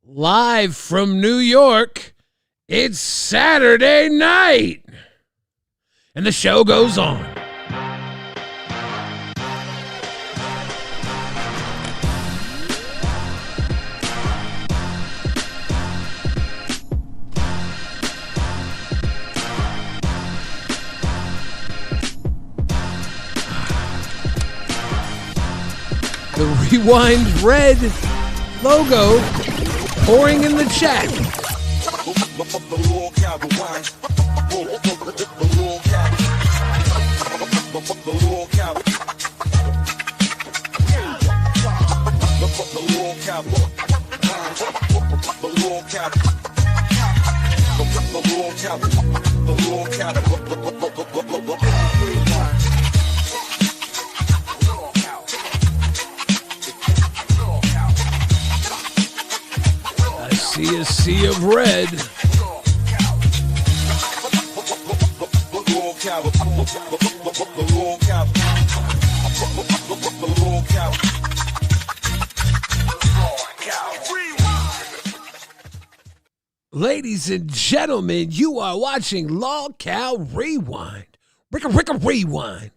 Live from New York, it's Saturday night. And the show goes on. The Rewind Red logo pouring in the chat. I see a sea of red. Ladies and gentlemen, you are watching LolcowRewind. Rewind.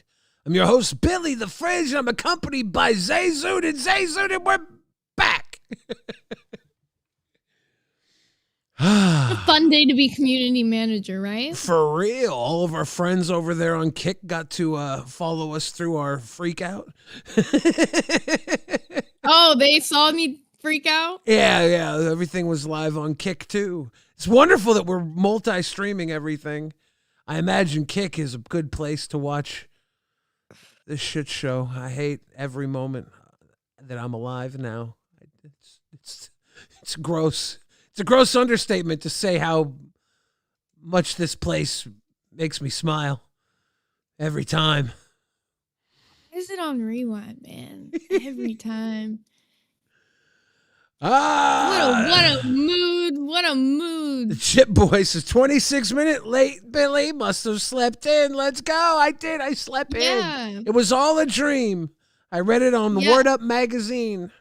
I'm your host, Billy the Fringe, and I'm accompanied by Zayzoon, and we're back. A fun day to be community manager, right? For real. All of our friends over there on Kick got to follow us through our freak out. Oh, they saw me freak out? Yeah. Everything was live on Kick, too. It's wonderful that we're multi-streaming everything. I imagine Kick is a good place to watch this shit show. I hate every moment that I'm alive now. It's gross. It's a gross understatement to say how much this place makes me smile every time. Is it on Rewind, man? Every time. What a mood. The Chip Boy says 26-minute late, Billy. Must have slept in. Let's go. I did. I slept in. It was all a dream. I read it on the Word Up magazine.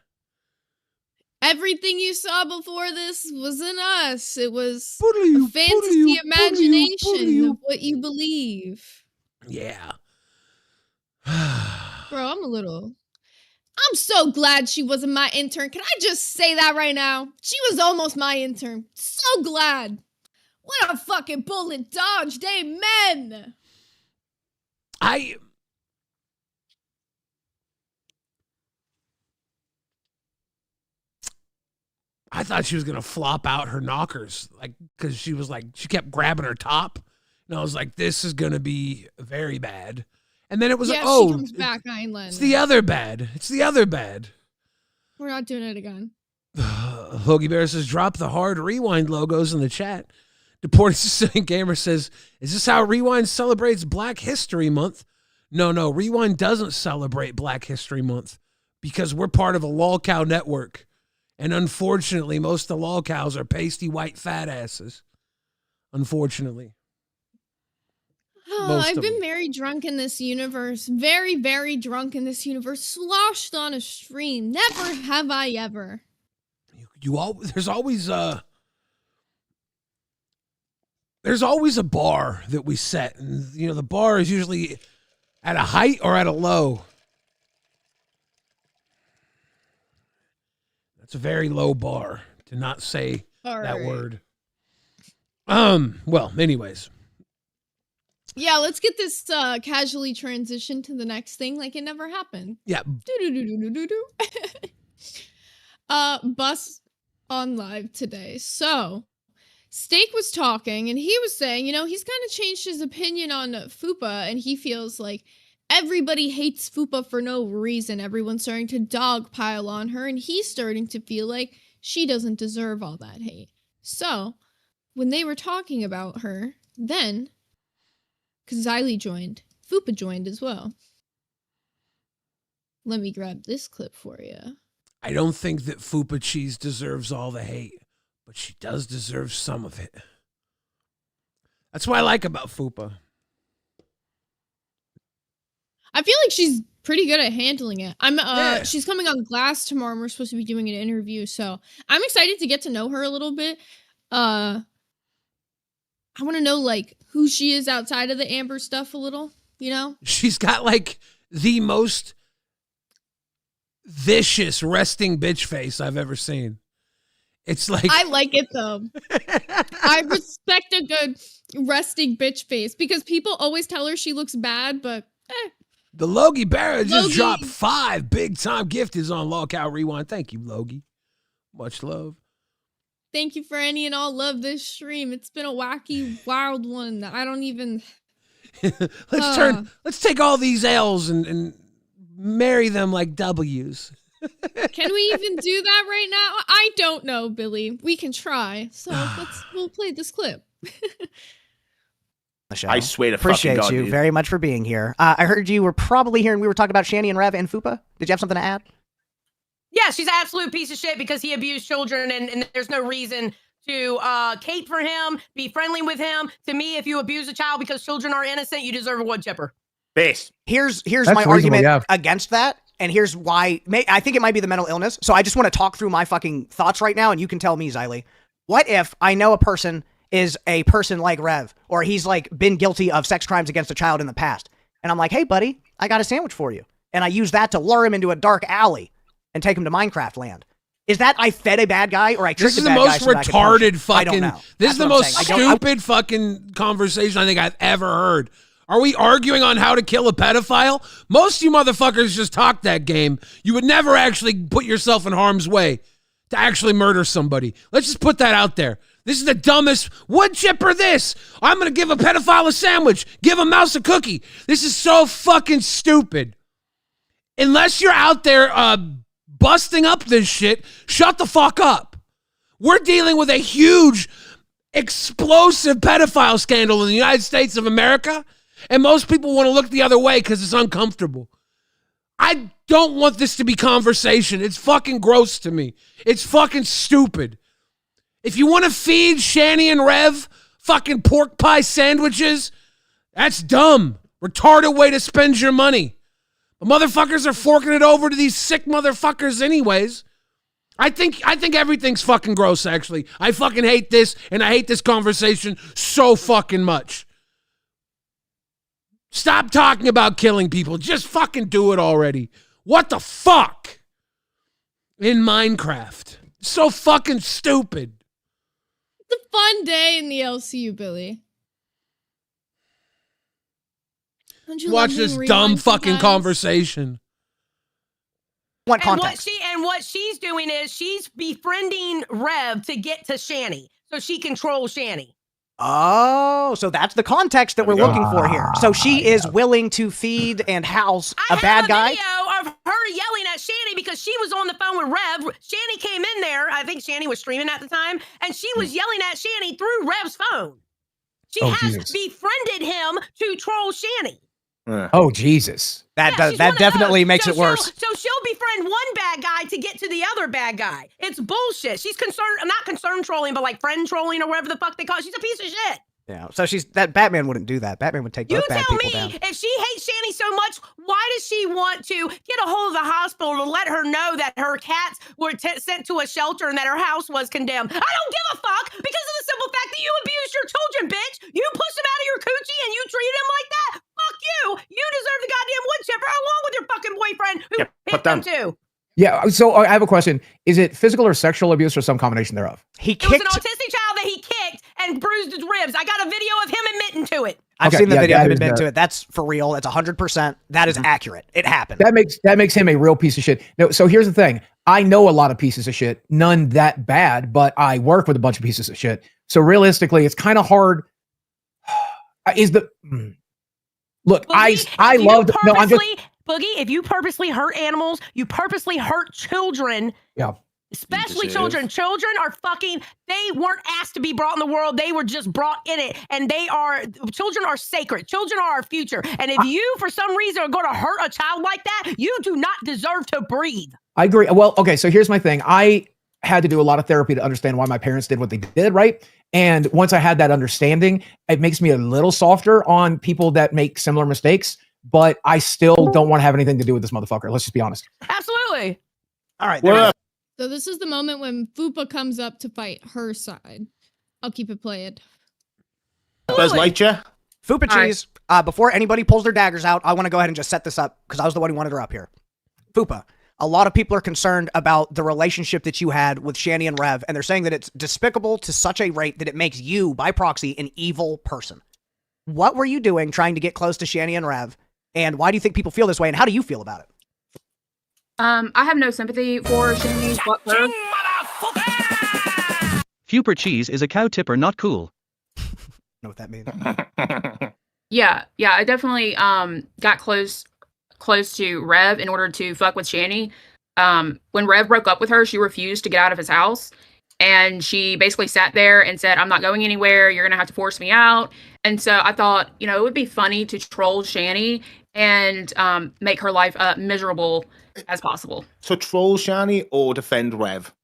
Everything you saw before this wasn't us. It was a fantasy imagination of what you believe. Yeah. Bro, I'm so glad she wasn't my intern. Can I just say that right now? She was almost my intern. So glad. What a fucking bullet dodged, amen. I thought she was going to flop out her knockers, like, because she kept grabbing her top. And I was like, this is going to be very bad. And then it was she comes back. I ain't letting it's the other bad. It's the other bad. We're not doing it again. Hoagie Bear says, drop the hard Rewind logos in the chat. Deported Sicilian Gamer says, is this how Rewind celebrates Black History Month? No, Rewind doesn't celebrate Black History Month because we're part of a LolCow network. And unfortunately, most of the LolCows are pasty white fat asses. Unfortunately. Oh, I've been very drunk in this universe. Very, very drunk in this universe. Sloshed on a stream. Never have I ever. There's always a bar that we set. And, the bar is usually at a height or at a low. That's a very low bar to not say that word. Well, anyways. Yeah, let's get this casually transition to the next thing like it never happened. Yeah. Bus on live today. So, Steak was talking and he was saying, he's kind of changed his opinion on Fupa and he feels like everybody hates Fupa for no reason. Everyone's starting to dogpile on her and he's starting to feel like she doesn't deserve all that hate. So, when they were talking about her, then Kazili joined. Fupa joined as well. Let me grab this clip for you. I don't think that Fupa Cheese deserves all the hate, but she does deserve some of it. That's what I like about Fupa. I feel like she's pretty good at handling it. She's coming on Glass tomorrow, and we're supposed to be doing an interview, so I'm excited to get to know her a little bit. I want to know like who she is outside of the Amber stuff a little, you know? She's got like the most vicious resting bitch face I've ever seen. It's like I like it though. I respect a good resting bitch face because people always tell her she looks bad, but The Logie Barrett just dropped 5 big time gifters on LolcowRewind. Thank you, Logie. Much love. Thank you for any and all love this stream. It's been a wacky, wild one. I don't even. Let's take all these L's and marry them like W's. Can we even do that right now? I don't know, Billy. We can try. So we'll play this clip. I swear to appreciate fucking God, you dude. very much for being here. I heard you were probably here and we were talking about Shani and Rev and Fupa. Did you have something to add? Yeah, she's an absolute piece of shit because he abused children, and there's no reason to cape for him, be friendly with him. To me, if you abuse a child because children are innocent, you deserve a wood chipper. Base. Here's my argument against that, and here's why. I think it might be the mental illness. So I just want to talk through my fucking thoughts right now, and you can tell me, Xylee. What if I know a person is a person like Rev, or he's like been guilty of sex crimes against a child in the past, and I'm like, hey, buddy, I got a sandwich for you, and I use that to lure him into a dark alley and take him to Minecraft land. Is that I fed a bad guy or I tricked a bad guy? This is the most retarded fucking. I don't know. This is the most stupid fucking conversation I think I've ever heard. Are we arguing on how to kill a pedophile? Most of you motherfuckers just talk that game. You would never actually put yourself in harm's way to actually murder somebody. Let's just put that out there. This is the dumbest wood chipper this. I'm going to give a pedophile a sandwich. Give a mouse a cookie. This is so fucking stupid. Unless you're out there busting up this shit, shut the fuck up. We're dealing with a huge, explosive pedophile scandal in the United States of America, and most people want to look the other way because it's uncomfortable. I don't want this to be conversation. It's fucking gross to me. It's fucking stupid. If you want to feed Shani and Rev fucking pork pie sandwiches, that's dumb. Retarded way to spend your money. The motherfuckers are forking it over to these sick motherfuckers anyways. I think everything's fucking gross, actually. I fucking hate this, and I hate this conversation so fucking much. Stop talking about killing people. Just fucking do it already. What the fuck? In Minecraft. So fucking stupid. It's a fun day in the LCU, Billy. Watch this dumb fucking conversation. What context? And what she's doing is she's befriending Rev to get to Shani, so she controls Shani. Oh, so that's the context that we're looking for here. So she is willing to feed and house a bad guy? I have a video of her yelling at Shani because she was on the phone with Rev. Shani came in there. I think Shani was streaming at the time, and she was yelling at Shani through Rev's phone. She has befriended him to troll Shani. Oh, Jesus. That definitely makes it worse. So she'll befriend one bad guy to get to the other bad guy. It's bullshit. She's not concerned trolling, but like friend trolling or whatever the fuck they call it. She's a piece of shit. Yeah, so that Batman wouldn't do that. Batman would take both bad people down. You tell me, if she hates Shani so much, why does she want to get a hold of the hospital to let her know that her cats were sent to a shelter and that her house was condemned? I don't give a fuck because of the simple fact that you abused your children, bitch. You pushed them out of your coochie and you treated them like that. Fuck you. You deserve the goddamn wood chipper along with your fucking boyfriend who hit them too. Yeah, so I have a question. Is it physical or sexual abuse or some combination thereof? It was an autistic child that he kicked and bruised his ribs. I got a video of him admitting to it. I've seen the video of him admitting to it. That's for real. That's 100%. That is accurate. It happened. That makes him a real piece of shit. No, so here's the thing. I know a lot of pieces of shit, none that bad, but I work with a bunch of pieces of shit. So realistically, it's kind of hard. Look, Boogie, I love. No, I'm just. Boogie, if you purposely hurt animals, you purposely hurt children. Yeah. Especially children. Children are fucking, they weren't asked to be brought in the world. They were just brought in it. And children are sacred. Children are our future. And if you, for some reason, are going to hurt a child like that, you do not deserve to breathe. I agree. Well, okay, so here's my thing. I had to do a lot of therapy to understand why my parents did what they did, right? And once I had that understanding, it makes me a little softer on people that make similar mistakes. but I still don't want to have anything to do with this motherfucker. Let's just be honest. Absolutely. All right. So this is the moment when Fupa comes up to fight her side. I'll keep it played. Buzz Lightyear. Fupa Cheese, before anybody pulls their daggers out, I want to go ahead and just set this up because I was the one who wanted her up here. Fupa, a lot of people are concerned about the relationship that you had with Shani and Rev, and they're saying that it's despicable to such a rate that it makes you, by proxy, an evil person. What were you doing trying to get close to Shani and Rev, and why do you think people feel this way, and how do you feel about it? I have no sympathy for Shani. Fupa Cheese is a cow tipper, not cool. Know what that means? Yeah, I definitely got close to Rev in order to fuck with Shani. When Rev broke up with her, she refused to get out of his house, and she basically sat there and said, "I'm not going anywhere. You're gonna have to force me out." And so I thought, it would be funny to troll Shani and make her life miserable as possible. So troll Shani or defend Rev?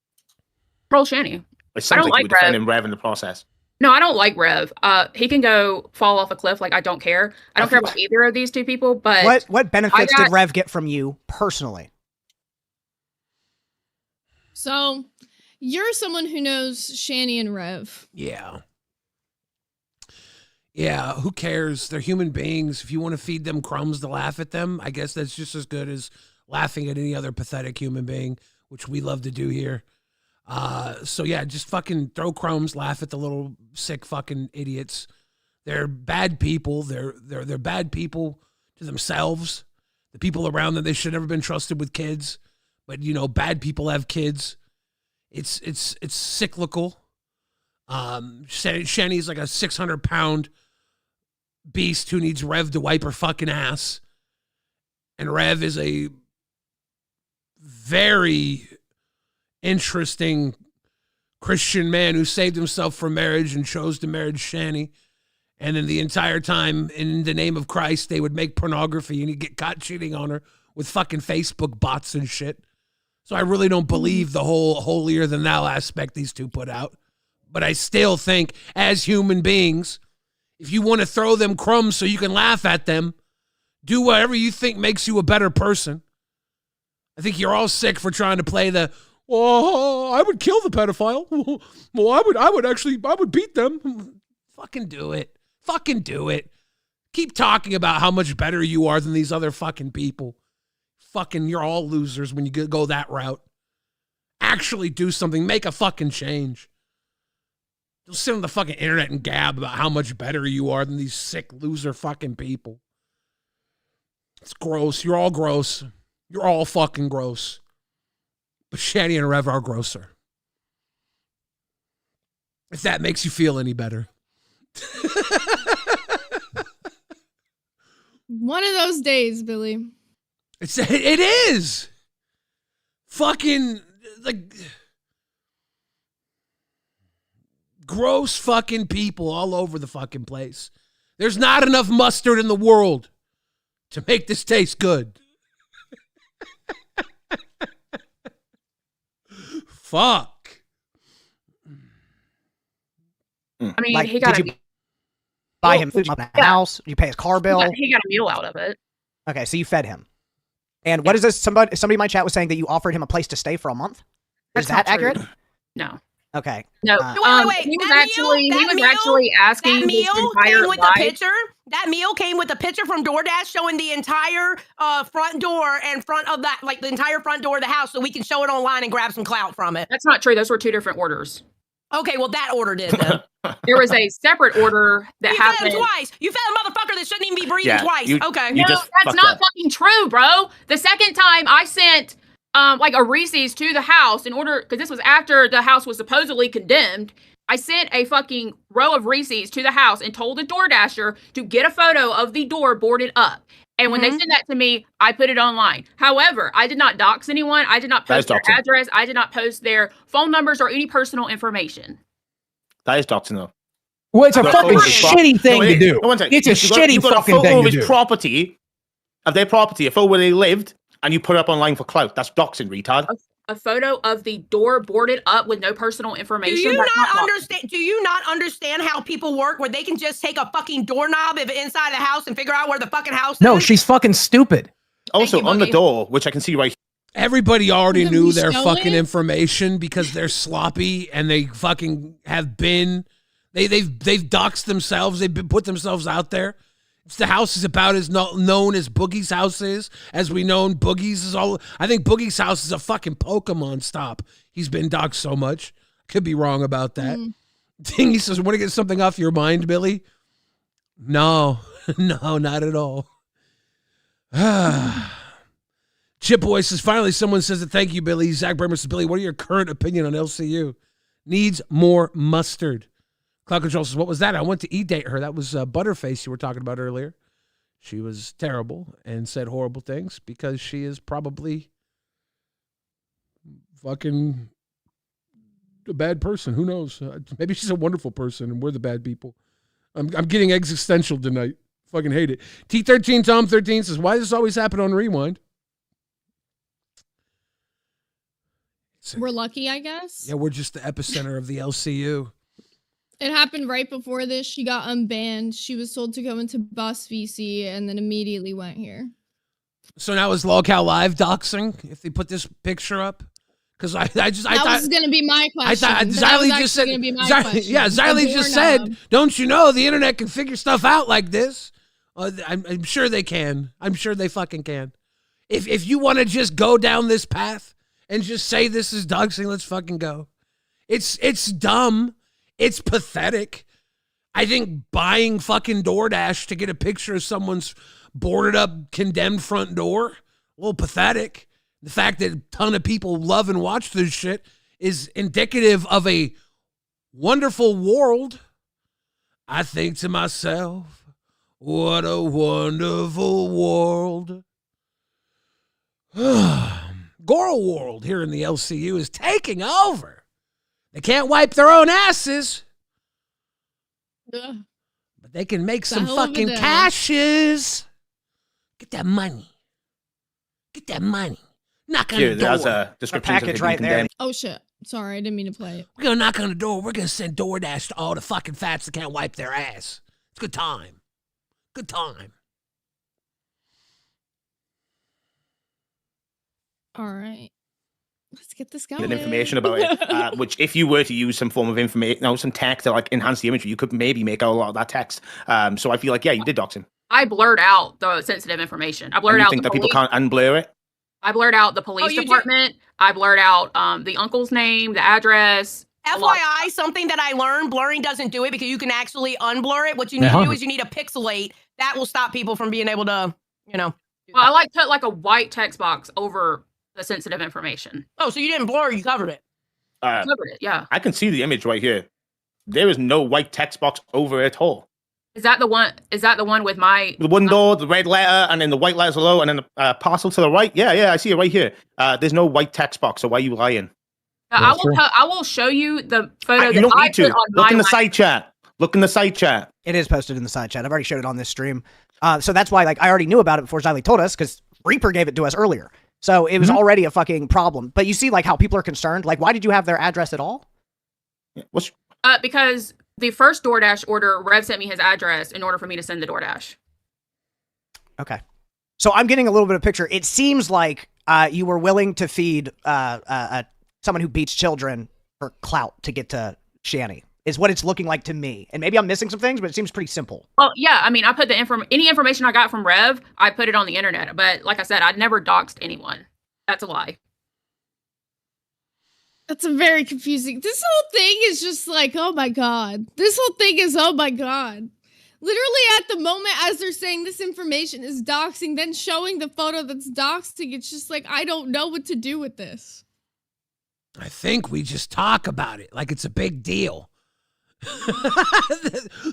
Troll Shani. It sounds like you were defending Rev in the process. No, I don't like Rev. He can go fall off a cliff. Like, I don't care. I don't care about either of these two people. But what benefits did Rev get from you personally? So, you're someone who knows Shani and Rev. Yeah. Yeah, who cares? They're human beings. If you want to feed them crumbs to laugh at them, I guess that's just as good as laughing at any other pathetic human being, which we love to do here. So yeah, just fucking throw crumbs, laugh at the little sick fucking idiots. They're bad people. They're bad people to themselves. The people around them, they should never been trusted with kids. But bad people have kids. It's cyclical. Shani's like a 600-pound beast who needs Rev to wipe her fucking ass. And Rev is a very interesting Christian man who saved himself from marriage and chose to marry Shani. And then the entire time, in the name of Christ, they would make pornography and he'd get caught cheating on her with fucking Facebook bots and shit. So I really don't believe the whole holier than thou aspect these two put out. But I still think, as human beings, if you want to throw them crumbs so you can laugh at them, do whatever you think makes you a better person. I think you're all sick for trying to play the, I would kill the pedophile. Well, I would beat them. Fucking do it. Fucking do it. Keep talking about how much better you are than these other fucking people. Fucking, you're all losers when you go that route. Actually do something. Make a fucking change. Don't sit on the fucking internet and gab about how much better you are than these sick loser fucking people. It's gross. You're all gross. You're all fucking gross. But Shani and Rev are grosser. If that makes you feel any better. One of those days, Billy. It is. Fucking, like, gross fucking people all over the fucking place. There's not enough mustard in the world to make this taste good. Fuck. I mean, like, he got did you buy him food in the house? Did you pay his car bill? He got a meal out of it. Okay, so you fed him. And what is this? Somebody in my chat was saying that you offered him a place to stay for a month. Is that accurate? No. Okay. No. Wait. He was actually asking that meal his entire came with life. a picture. That meal came with a picture from DoorDash showing the entire front door and front of that, like the entire front door of the house, so we can show it online and grab some clout from it. That's not true. Those were two different orders. Okay, well that order did then. There was a separate order that happened. You fed him twice. You fed a motherfucker that shouldn't even be breathing twice. Okay. No, that's not fucking true, bro. The second time I sent like a Reese's to the house in order, because this was after the house was supposedly condemned. I sent a fucking row of Reese's to the house and told the DoorDasher to get a photo of the door boarded up. And when they sent that to me, I put it online. However, I did not dox anyone. I did not post their address. I did not post their phone numbers or any personal information. That is doxing though. Well, it's a fucking shitty thing to do. It's a shitty fucking thing to do. Property, of their property, a photo where they lived, and you put it up online for clout. That's doxing, retard. a photo of the door boarded up with no personal information. Do you not understand how people work where they can just take a fucking doorknob if inside the house and figure out where the fucking house is? No, she's fucking stupid. Also, you, on the Boogie. door, which I can see right here. Everybody already Didn't knew we their show fucking it? information because they're sloppy and they fucking have been. They've doxed themselves. They've put themselves out there. The house is about as known as Boogie's house is, as we know. Boogie's is all. I think Boogie's house is a fucking Pokemon stop. He's been doxed so much. Could be wrong about that. Dingy says, "Want to get something off your mind, Billy?" No, no, not at all. Chip Boy says, finally someone says it. Thank you, Billy. Zach Bremer says, Billy, what are your current opinion on LCU? Needs more mustard. Cloud Control says, what was that? I went to e-date her. That was Butterface you were talking about earlier. She was terrible and said horrible things because she is probably fucking a bad person. Who knows? Maybe she's a wonderful person and we're the bad people. I'm getting existential tonight. Fucking hate it. T13 Tom 13 says, why does this always happen on Rewind? We're lucky, I guess. Yeah, we're just the epicenter of the LCU. It happened right before this. She got unbanned. She was told to go into Bus VC and then immediately went here. So now is Lolcow Live doxing if they put this picture up? Because I thought was going to be my question. I thought Xylee just said, yeah, Xylee just said, don't you know the internet can figure stuff out like this? I'm sure they can. I'm sure they fucking can. If you want to just go down this path and just say this is doxing, let's fucking go. It's dumb. It's pathetic. I think buying fucking DoorDash to get a picture of someone's boarded up, condemned front door, a little pathetic. The fact that a ton of people love and watch this shit is indicative of a wonderful world. I think to myself, what a wonderful world. Goral World here in the LCU is taking over. They can't wipe their own asses, Ugh. but they can make It's a some hell of a fucking day. cashes. Get that money. Get that money. Knock on Here, the door. there's a description package of right there. condemned. Oh, shit. Sorry, I didn't mean to play it. We're going to knock on the door. We're going to send DoorDash to all the fucking fats that can't wipe their ass. It's a good time. Good time. All right. Let's get this going. That information about it, which if you were to use some form of information, some text to like enhance the imagery, you could maybe make out a lot of that text. So I feel like, yeah, you did dox him. I blurred out the sensitive information. I blurred And you out think the that people police. can't unblur it? I blurred out the police you did? department. I blurred out the uncle's name, the address. a lot. FYI, something that I learned, blurring doesn't do it because you can actually unblur it. What you need to do is you need to pixelate. That will stop people from being able to, do Well, that. I put like a white text box over the sensitive information. Oh, so you didn't blur, you covered it. Covered it, yeah. I can see the image right here. There is no white text box over it at all. Is that the one? Is that the one with my? The one door, the red letter, and then the white letters below, and then the parcel to the right. Yeah, I see it right here. There's no white text box, so why are you lying? I will show you the photo You that don't I need put to. on Look my in the line. side chat. Look in the side chat. It is posted in the side chat. I've already showed it on this stream. So that's why, like, I already knew about it before Xylee told us, because Reaper gave it to us earlier. So it was already a fucking problem. But you see, like, how people are concerned. Like, why did you have their address at all? Yeah, what's Because the first DoorDash order, Rev sent me his address in order for me to send the DoorDash. Okay. So I'm getting a little bit of picture. It seems like you were willing to feed someone who beats children for clout to get to Shanny, is what it's looking like to me. And maybe I'm missing some things, but it seems pretty simple. Well, yeah, I mean, I put any information I got from Rev, I put it on the internet. But like I said, I'd never doxed anyone. That's a lie. That's a very confusing. This whole thing is just like, oh my god. This whole thing is, oh my god. Literally at the moment as they're saying this information is doxing, then showing the photo that's doxing, it's just like, I don't know what to do with this. I think we just talk about it like it's a big deal.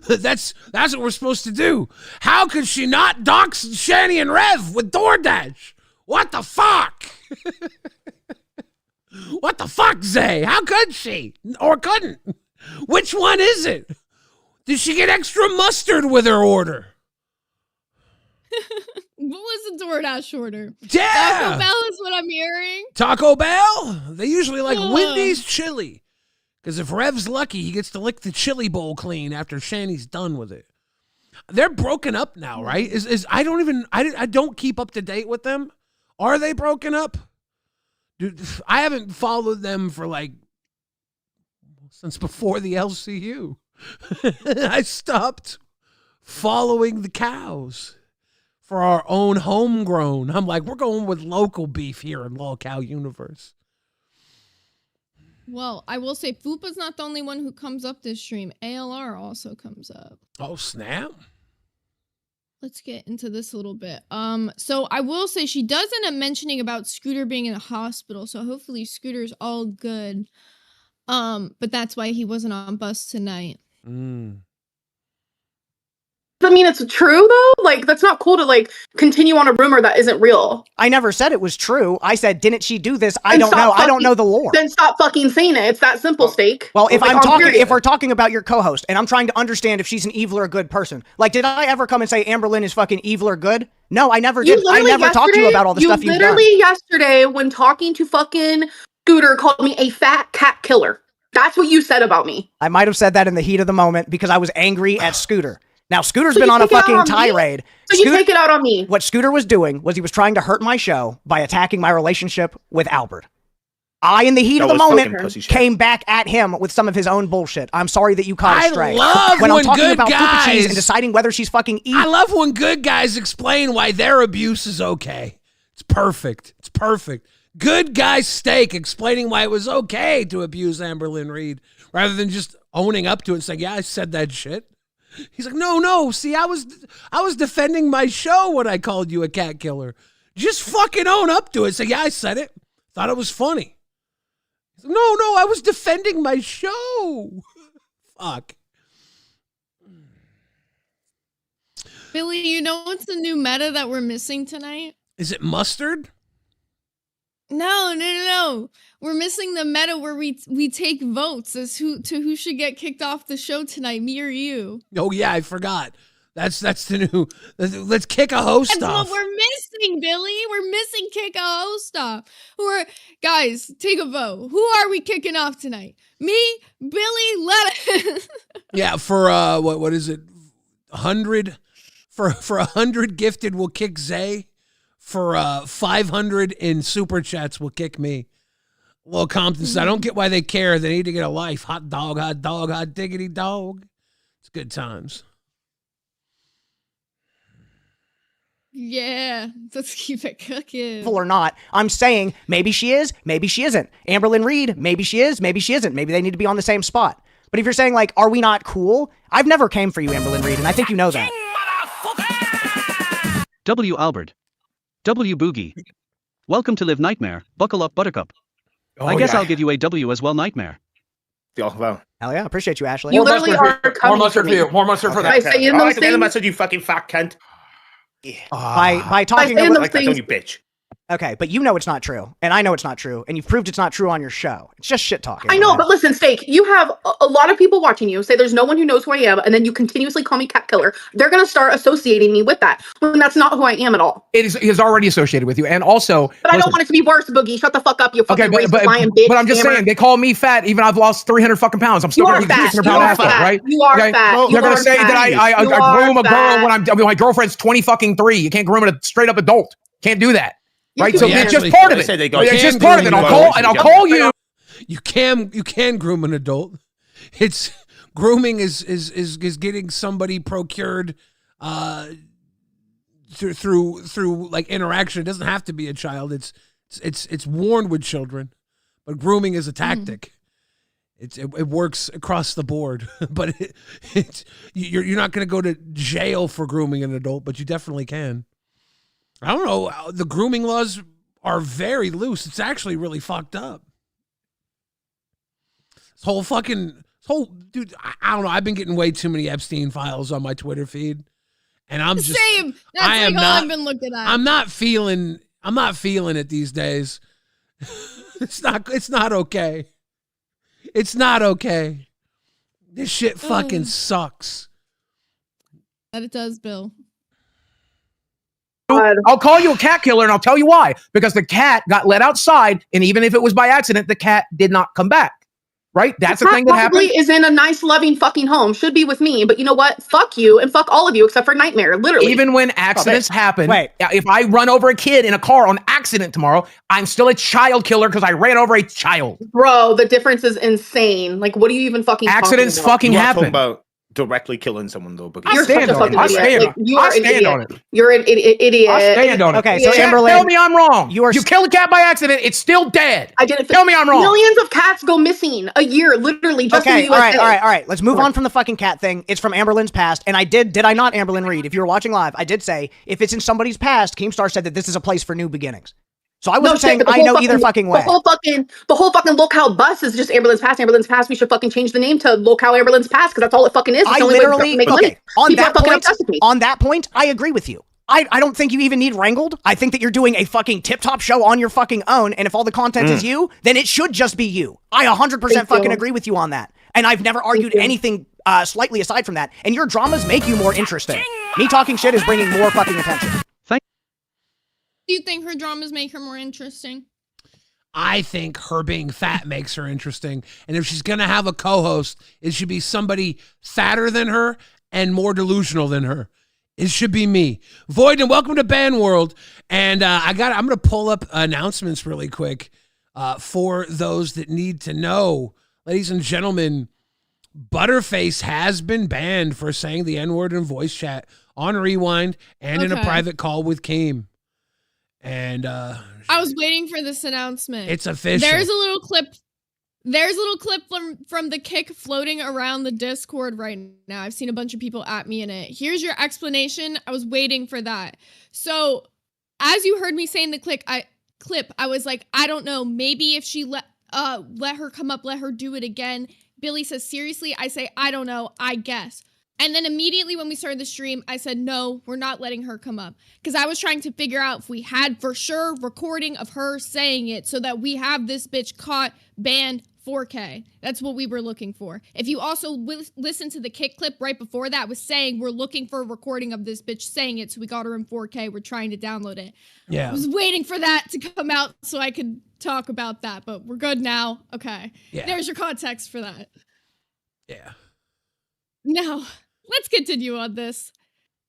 That's what we're supposed to do. How could she not dox Shani and Rev with DoorDash? What the fuck? What the fuck, Zay? How could she? Or couldn't? Which one is it? Did she get extra mustard with her order? What was the DoorDash order? Yeah! Taco Bell is what I'm hearing. Taco Bell, they usually like Wendy's chili. Because if Rev's lucky, he gets to lick the chili bowl clean after Shani's done with it. They're broken up now, right? I don't keep up to date with them. Are they broken up? Dude, I haven't followed them for like since before the LCU. I stopped following the cows for our own homegrown. I'm like, we're going with local beef here in LolCow Universe. Well, I will say Fupa's not the only one who comes up this stream. ALR also comes up. Oh, snap. Let's get into this a little bit. So I will say she does end up mentioning about Scooter being in the hospital, so hopefully Scooter's all good. But that's why he wasn't on bus tonight. I mean, it's true though. Like, that's not cool to like continue on a rumor that isn't real. I never said it was true. I said, didn't she do this? I don't know. I don't know the lore. Then stop fucking saying it. It's that simple, Steak. Well, if if we're talking about your co-host, and I'm trying to understand if she's an evil or a good person, like, did I ever come and say Amberlynn is fucking evil or good? No, I never did. I never talked to you about all the stuff you've done. You literally yesterday, when talking to fucking Scooter, called me a fat cat killer. That's what you said about me. I might have said that in the heat of the moment because I was angry at Scooter. Now, Scooter's been on a fucking tirade. So you take it out on me. What Scooter was doing was he was trying to hurt my show by attacking my relationship with Albert. I, in the heat of the moment, came back at him with some of his own bullshit. I'm sorry that you caught a stray. I love when I'm when talking good about guys, Fupa Cheese and deciding whether she's fucking evil. I love when good guys explain why their abuse is okay. It's perfect. It's perfect. Good guy Steak explaining why it was okay to abuse Amberlynn Reed rather than just owning up to it and saying, yeah, I said that shit. He's like, no. See, I was defending my show when I called you a cat killer. Just fucking own up to it. Say, yeah, I said it. Thought it was funny. He's like, no, I was defending my show. Fuck. Billy, you know what's the new meta that we're missing tonight? Is it mustard? No. We're missing the meta where we take votes as who should get kicked off the show tonight, me or you. Oh yeah, I forgot. That's the new. Let's kick a host off. That's what we're missing, Billy. We're missing kick a host off. Guys, take a vote. Who are we kicking off tonight? Me, Billy, Lettuce. Yeah, for what is it? 100 for 100 gifted will kick Zay. For 500 in super chats will kick me. Well, Compton said, I don't get why they care. They need to get a life. Hot dog, hot diggity dog. It's good times. Yeah, let's keep it cooking. Or not. I'm saying maybe she is, maybe she isn't. Amberlynn Reed, maybe she is, maybe she isn't. Maybe they need to be on the same spot. But if you're saying, like, are we not cool? I've never came for you, Amberlynn Reed, and I think you know that. W. Albert. W. Boogie. Welcome to Live Nightmare. Buckle up, Buttercup. I guess I'll give you a W as well, Nightmare. Hell yeah, appreciate you, Ashley. You literally are coming more mustard for you. More mustard for that. I like the mustard, you fucking fat cunt. By talking about like that, don't you bitch. Okay, but you know it's not true, and I know it's not true, and you've proved it's not true on your show. It's just shit talking. I know, but listen, Steak, you have a lot of people watching you say there's no one who knows who I am, and then you continuously call me cat killer. They're going to start associating me with that, when that's not who I am at all. It is already associated with you, and also... But I don't want it to be worse, Boogie. Shut the fuck up, you fucking racist lion bitch. But I'm just saying, they call me fat, even I've lost 300 fucking pounds. I'm still going to be 600 pound asshole, right? You are fat. They're going to say that I groom a girl when my girlfriend's 20 fucking 3. You can't groom a straight up adult. Can't do that. Right, so it's just part of it. It's just part of it. I'll call you. You can groom an adult. It's grooming is getting somebody procured through like interaction. It doesn't have to be a child. It's worn with children, but grooming is a tactic. It works across the board, but you're not going to go to jail for grooming an adult, but you definitely can. I don't know. The grooming laws are very loose. It's actually really fucked up. This whole dude, I don't know. I've been getting way too many Epstein files on my Twitter feed, and I'm just same. That's all I've been looking at. I'm not feeling it these days. It's not okay. It's not okay. This shit fucking sucks. That it does, Bill. God. I'll call you a cat killer, and I'll tell you why. Because the cat got let outside, and even if it was by accident, the cat did not come back. Right? That's the thing that probably happened. Is in a nice, loving fucking home. Should be with me. But you know what? Fuck you and fuck all of you except for Nightmare. Literally. Even when accidents happen, wait. If I run over a kid in a car on accident tomorrow, I'm still a child killer because I ran over a child. Bro, the difference is insane. Like, what are you even fucking Accidents talking about? fucking happen. About directly killing someone though, because You're such a fucking idiot. Like, you are an idiot. You're an idiot. I stand on it. Okay, so Chat, Amberlynn, tell me I'm wrong. you kill a cat by accident, it's still dead. I didn't. Tell me I'm wrong. Millions of cats go missing a year, literally, just in the USA. All right. Let's move on from the fucking cat thing. It's from Amberlynn's past, and did I not, Amberlynn Reed? If you were watching live, I did say if it's in somebody's past, Keemstar said that this is a place for new beginnings. So I wasn't saying I know either fucking way. The whole fucking Local Bus is just Amberlynn's Past. Amberlynn's Past. We should fucking change the name to Local Amberlynn's Past because that's all it fucking is. It's I the only literally way to make money. on that point, I agree with you. I don't think you even need wrangled. I think that you're doing a fucking tip-top show on your fucking own, and if all the content is you, then it should just be you. I 100% fucking agree with you on that. And I've never argued anything slightly aside from that. And your dramas make you more interesting. Me talking shit is bringing more fucking attention. Do you think her dramas make her more interesting? I think her being fat makes her interesting. And if she's going to have a co-host, it should be somebody fatter than her and more delusional than her. It should be me. Void, and welcome to Ban World. And I'm going to pull up announcements really quick for those that need to know. Ladies and gentlemen, Butterface has been banned for saying the N-word in voice chat on Rewind and in a private call with Keem. And I was waiting for this announcement. It's official. There's a little clip from the kick floating around the Discord right now. I've seen a bunch of people at me in it. Here's your explanation. I was waiting for that. So as you heard me say in the clip, I was like, I don't know, maybe if she let her come up, let her do it again. Billy says, seriously? I say, I don't know, I guess. And then immediately when we started the stream, I said, no, we're not letting her come up. Because I was trying to figure out if we had for sure recording of her saying it so that we have this bitch caught, banned, 4K. That's what we were looking for. If you also listen to the kick clip right before that, was saying we're looking for a recording of this bitch saying it, so we got her in 4K. We're trying to download it. Yeah. I was waiting for that to come out so I could talk about that, but we're good now. Okay. Yeah. There's your context for that. Yeah. Now, let's continue on this.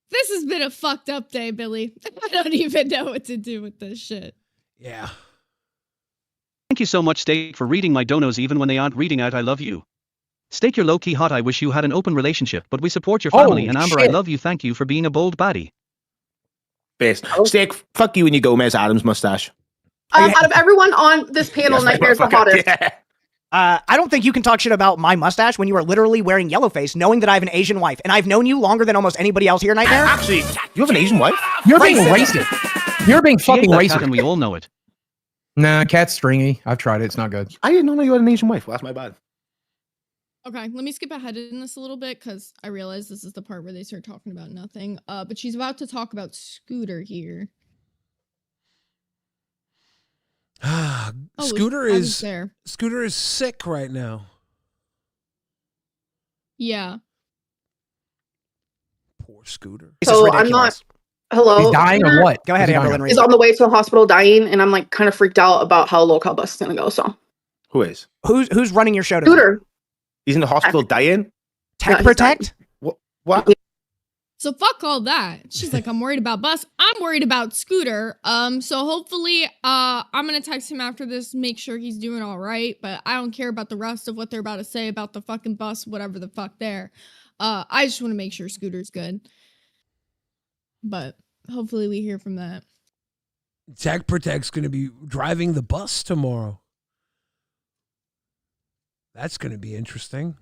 This has been a fucked up day, Billy. I don't even know what to do with this shit. Yeah. Thank you so much, Steak, for reading my donos even when they aren't reading out I love you. Steak, you're low-key hot. I wish you had an open relationship, but we support your family. And Amber, I love you. Thank you for being a bold baddie. Best. Steak, fuck you and your Gomez Adams mustache. Out of everyone on this panel, Nightmare's the hottest. I don't think you can talk shit about my mustache when you are literally wearing yellowface, knowing that I have an Asian wife. And I've known you longer than almost anybody else here, Nightmare. Actually, you have an Asian wife? You're being racist. You're being fucking racist. And we all know it. Nah, cat's stringy. I've tried it. It's not good. I didn't know you had an Asian wife. Well, that's my bad. Okay, let me skip ahead in this a little bit because I realize this is the part where they start talking about nothing. But she's about to talk about Scooter here. Scooter is sick right now. Yeah. Poor Scooter. So I'm not. Hello. He's dying or what? Go ahead, Amberlynn. He's on the way to the hospital dying, and I'm like kind of freaked out about how Local Bus is gonna go. So who is? Who's running your show today? Scooter. He's in the hospital dying? Tech Protect? What? So fuck all that. She's like, I'm worried about Bus. I'm worried about Scooter. So hopefully, I'm gonna text him after this, make sure he's doing all right. But I don't care about the rest of what they're about to say about the fucking Bus, whatever the fuck there. I just want to make sure Scooter's good. But hopefully we hear from that. Tech Protect's gonna be driving the bus tomorrow. That's gonna be interesting.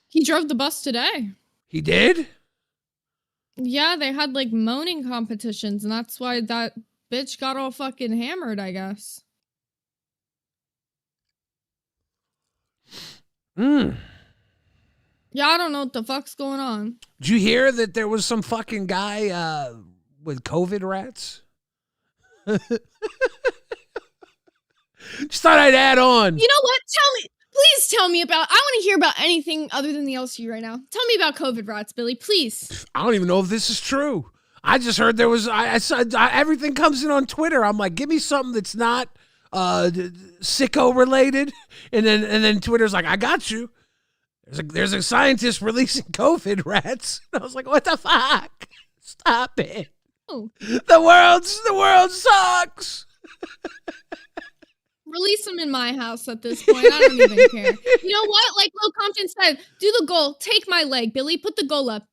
He drove the bus today. He did? Yeah, they had like moaning competitions, and that's why that bitch got all fucking hammered, I guess. Yeah, I don't know what the fuck's going on. Did you hear that there was some fucking guy with COVID rats? Just thought I'd add on. You know what? Please tell me about, I want to hear about anything other than the LCU right now. Tell me about COVID rats, Billy, please. I don't even know if this is true. I just heard there was. I saw everything comes in on Twitter. I'm like, give me something that's not sicko related, and then Twitter's like, I got you. There's a scientist releasing COVID rats. And I was like, what the fuck? Stop it. Oh. The world sucks. Release them in my house at this point. I don't even care. You know what? Like Will Compton said, do the goal. Take my leg, Billy. Put the goal up.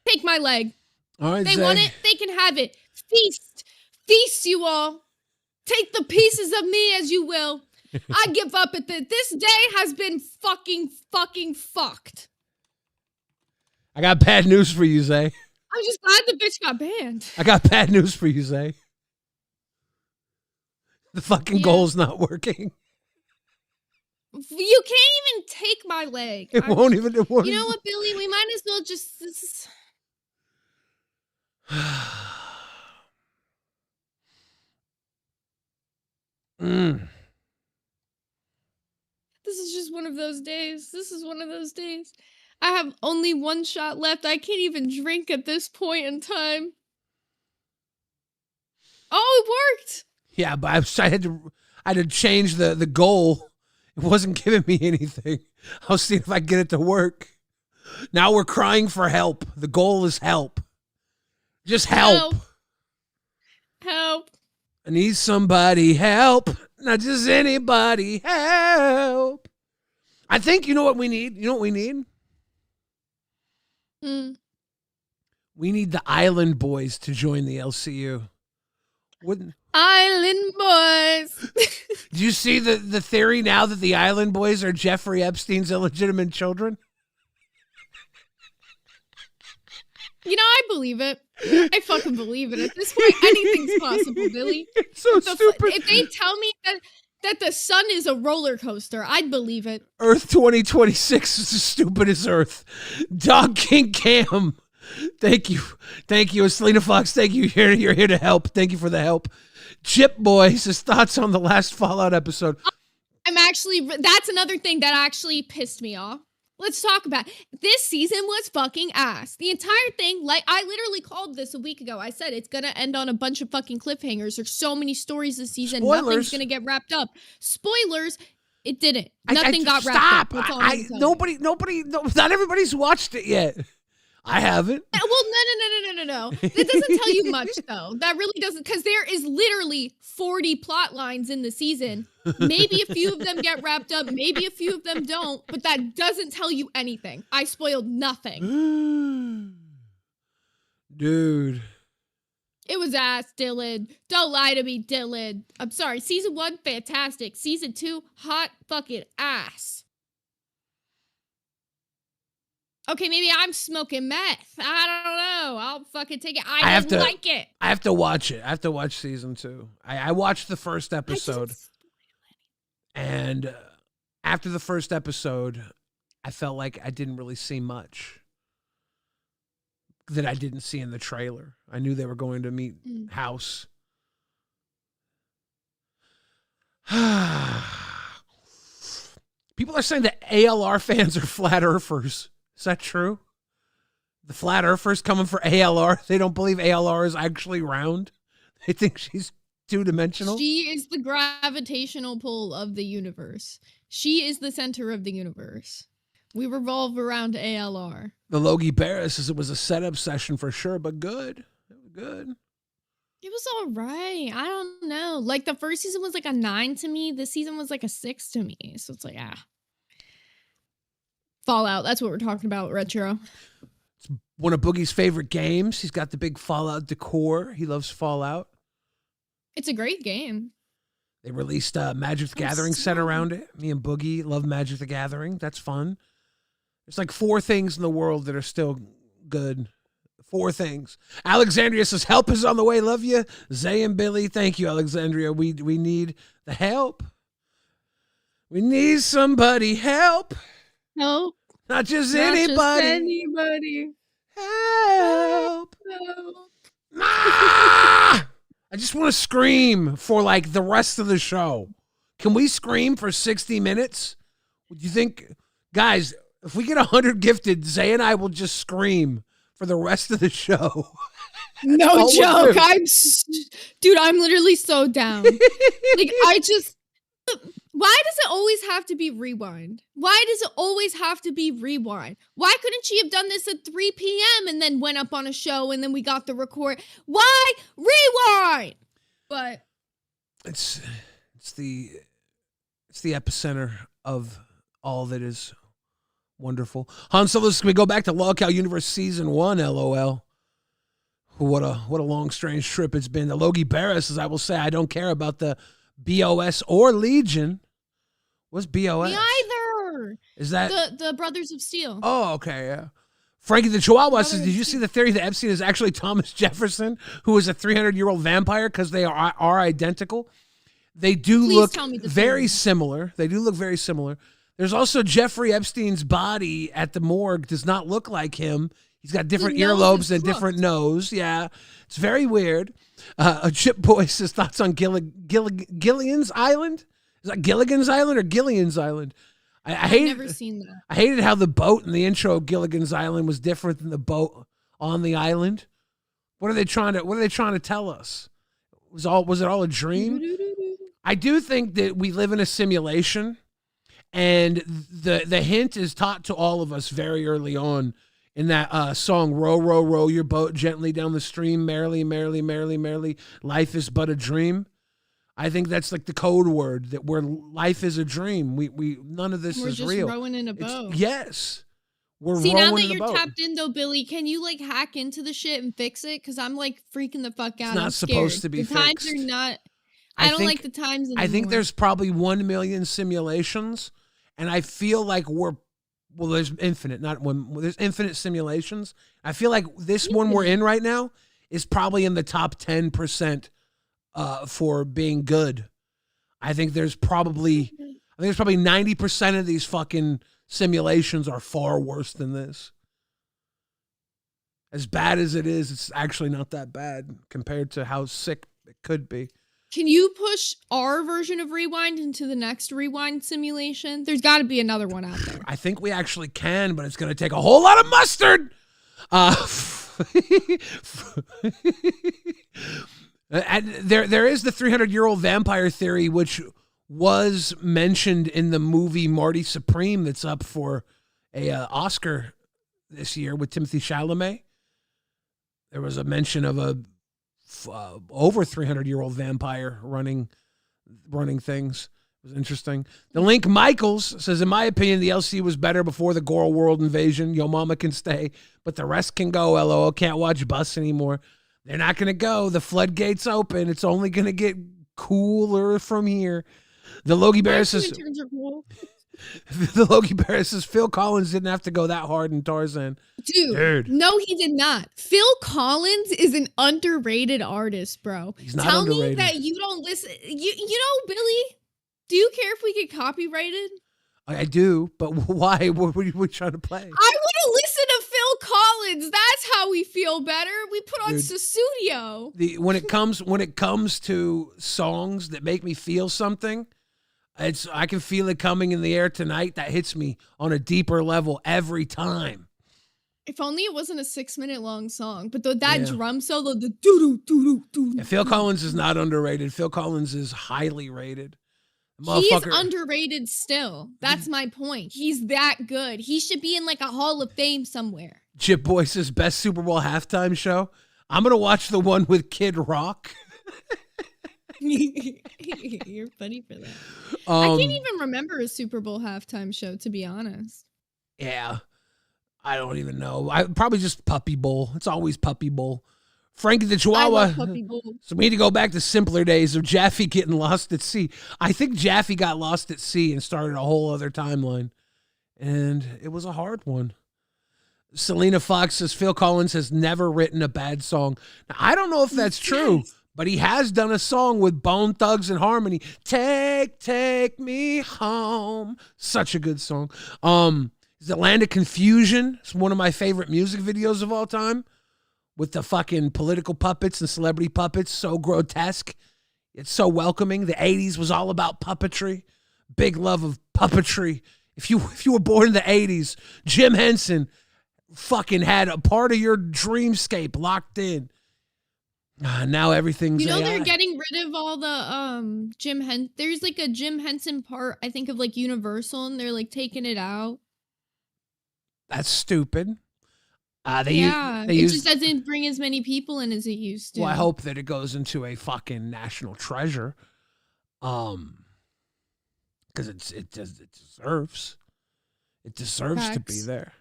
Take my leg. All right, they Zay. want it. They can have it. Feast, you all. Take the pieces of me as you will. I give up at this. This day has been fucking fucked. I got bad news for you, Zay. I'm just glad the bitch got banned. I got bad news for you, Zay. The fucking goal's not working. You can't even take my leg. It won't. You know what, Billy? We might as well just... This is just one of those days. This is one of those days. I have only one shot left. I can't even drink at this point in time. Oh, it worked. Yeah, but I had to change the goal. It wasn't giving me anything. I was seeing if I could get it to work. Now we're crying for help. The goal is help. Just help. Help. I need somebody help. Not just anybody help. I think you know what we need? You know what we need? We need the Island Boys to join the LCU. Island Boys. Do you see the theory now that the Island Boys are Jeffrey Epstein's illegitimate children? You know, I believe it. I fucking believe it. At this point, anything's possible, Billy. It's so stupid. If they tell me that the sun is a roller coaster, I'd believe it. Earth 2026 is as stupid as Earth. Dog King Cam. Thank you. Selena Fox, thank you. You're here to help. Thank you for the help. Chip Boy says thoughts on the last Fallout episode. That's another thing that actually pissed me off. Let's talk about it. This season was fucking ass. The entire thing, like, I literally called this a week ago. I said it's gonna end on a bunch of fucking cliffhangers. There's so many stories this season. Spoilers. Nothing's gonna get wrapped up. Spoilers. It didn't. Nothing got wrapped up. Nobody, not everybody's watched it yet. I haven't. Well, no. That doesn't tell you much, though. That really doesn't, because there is literally 40 plot lines in the season. Maybe a few of them get wrapped up. Maybe a few of them don't. But that doesn't tell you anything. I spoiled nothing. Dude. It was ass, Dylan. Don't lie to me, Dylan. I'm sorry. Season 1, fantastic. Season 2, hot fucking ass. Okay, maybe I'm smoking meth. I don't know. I'll fucking take it. I didn't like it. I have to watch it. I have to watch season 2. I watched the first episode. And after the first episode, I felt like I didn't really see much that I didn't see in the trailer. I knew they were going to meet House. People are saying that ALR fans are flat earthers. Is that true? The flat earthers coming for ALR? They don't believe ALR is actually round? They think she's two-dimensional? She is the gravitational pull of the universe. She is the center of the universe. We revolve around ALR. The Logie Barra says it was a setup session for sure, but good. It was good. It was all right. I don't know. Like, the first season was like a 9 to me. This season was like a 6 to me. So it's like, Fallout, that's what we're talking about, Retro. It's one of Boogie's favorite games. He's got the big Fallout decor. He loves Fallout. It's a great game. They released a Magic the Gathering set around it. Me and Boogie love Magic the Gathering. That's fun. There's like 4 things in the world that are still good. 4 things. Alexandria says, help is on the way. Love you. Zay and Billy. Thank you, Alexandria. We need the help. We need somebody help. Help. Not just anybody. Anybody. Help. Ah! I just want to scream for like the rest of the show. Can we scream for 60 minutes? Would you think, guys, if we get 100 gifted, Zay and I will just scream for the rest of the show. No joke. Dude, I'm literally so down. Like, why does it always have to be rewind? Why does it always have to be rewind? Why couldn't she have done this at 3 p.m. and then went up on a show and then we got the record? Why rewind? But it's the epicenter of all that is wonderful. Han Solo's, can we go back to Lolcow Universe Season 1, LOL? What a long, strange trip it's been. The Logie Barris says, I will say I don't care about the BOS or Legion. What's BOS? Me either. Is that the Brothers of Steel? Oh, okay, yeah. Frankie the Chihuahua says, did you see the theory that Epstein is actually Thomas Jefferson, who is a 300-year-old vampire because they are identical? They do look very similar. They do look very similar. There's also Jeffrey Epstein's body at the morgue does not look like him. He's got different earlobes and different nose. Yeah, it's very weird. Chip Boy says thoughts on Gilligan's Island. Is that Gilligan's Island or Gillian's Island? I've never seen that. I hated how the boat in the intro of Gilligan's Island was different than the boat on the island. What are they trying to tell us? Was it all a dream? I do think that we live in a simulation, and the hint is taught to all of us very early on in that song, row, row, row your boat gently down the stream, merrily, merrily, merrily, merrily, life is but a dream. I think that's like the code word, that where life is a dream. We none of this is real. We're just rowing in a boat. Yes. We're See, rowing now that in a you're boat. tapped in though, Billy, can you like hack into the shit and fix it? Because I'm like freaking the fuck out. It's not supposed to be fixed. Times are not. I don't like the times anymore. I think there's probably 1 million simulations, and I feel like there's infinite, not one. There's infinite simulations. I feel like this one we're in right now is probably in the top 10% for being good. I think there's probably 90% of these fucking simulations are far worse than this. As bad as it is, it's actually not that bad compared to how sick it could be. Can you push our version of Rewind into the next Rewind simulation? There's got to be another one out there. I think we actually can, but it's going to take a whole lot of mustard. And there is the 300-year-old vampire theory, which was mentioned in the movie Marty Supreme that's up for a Oscar this year with Timothée Chalamet. There was a mention of a over 300-year-old vampire running things. It was interesting. The Link Michaels says, in my opinion, the LCU was better before the Goral World invasion. Yo mama can stay, but the rest can go. LOL, can't watch Bus anymore. They're not going to go. The floodgates open. It's only going to get cooler from here. The Logie Bear says, the Logie Bear says Phil Collins didn't have to go that hard in Tarzan. Dude, no, he did not. Phil Collins is an underrated artist, bro. He's not Tell underrated. me that you don't listen. You know, Billy, do you care if we get copyrighted? I do, but why? What were you trying to play? I want to listen to Phil Collins. That's how we feel better. We put on Sussudio. When it comes to songs that make me feel something, I can feel it coming in the air tonight. That hits me on a deeper level every time. If only it wasn't a 6-minute long song, but that drum solo, the doo doo doo doo. Phil Collins is not underrated. Phil Collins is highly rated. He's underrated still. That's my point. He's that good. He should be in like a Hall of Fame somewhere. Chip Boy says best Super Bowl halftime show. I'm gonna watch the one with Kid Rock. You're funny for that. I can't even remember a Super Bowl halftime show, to be honest. Yeah, I don't even know. Probably just Puppy Bowl. It's always Puppy Bowl. Frankie the Chihuahua. So we need to go back to simpler days of Jaffe getting lost at sea. I think Jaffe got lost at sea and started a whole other timeline. And it was a hard one. Selena Fox says Phil Collins has never written a bad song. Now, I don't know if that's true, but he has done a song with Bone Thugs and Harmony. Take me home. Such a good song. Is it Land of Confusion? It's one of my favorite music videos of all time. With the fucking political puppets and celebrity puppets, so grotesque. It's so welcoming. The 80s was all about puppetry. Big love of puppetry. If you were born in the 80s, Jim Henson fucking had a part of your dreamscape locked in. Now everything's You know AI. they're getting rid of all the Jim Henson. There's like a Jim Henson part, I think, of like Universal, and they're like taking it out. That's stupid. It just doesn't bring as many people in as it used to. Well, I hope that it goes into a fucking national treasure. Because it deserves. It deserves to be there.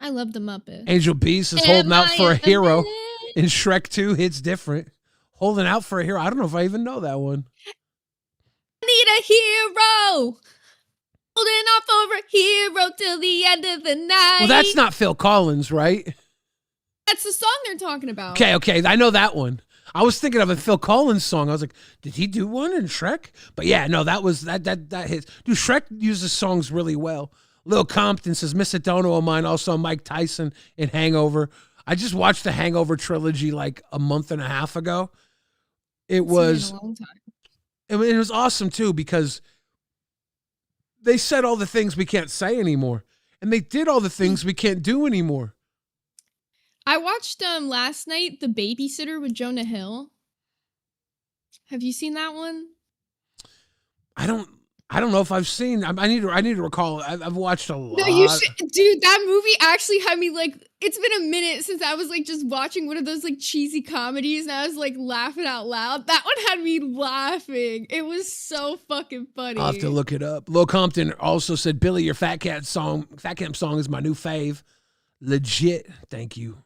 I love the Muppets. Angel Beast is holding out for a hero in Shrek 2. Hits different. Holding out for a hero. I don't know if I even know that one. I need a hero. Holding off for a hero till the end of the night. Well, that's not Phil Collins, right? That's the song they're talking about. Okay. I know that one. I was thinking of a Phil Collins song. I was like, did he do one in Shrek? But yeah, no, that hits. Dude, Shrek uses songs really well. Lil Compton says, Miss Adono of mine, also Mike Tyson in Hangover. I just watched the Hangover trilogy like a month and a half ago. It was a long time. It was awesome too, because they said all the things we can't say anymore. And they did all the things we can't do anymore. I watched last night The Babysitter with Jonah Hill. Have you seen that one? I don't know if I've seen. I need to recall. I've watched a lot. No, you should, dude. That movie actually had me like. It's been a minute since I was like just watching one of those like cheesy comedies, and I was like laughing out loud. That one had me laughing. It was so fucking funny. I'll have to look it up. Lil Compton also said, "Billy, your Fat Camp song is my new fave. Legit. Thank you,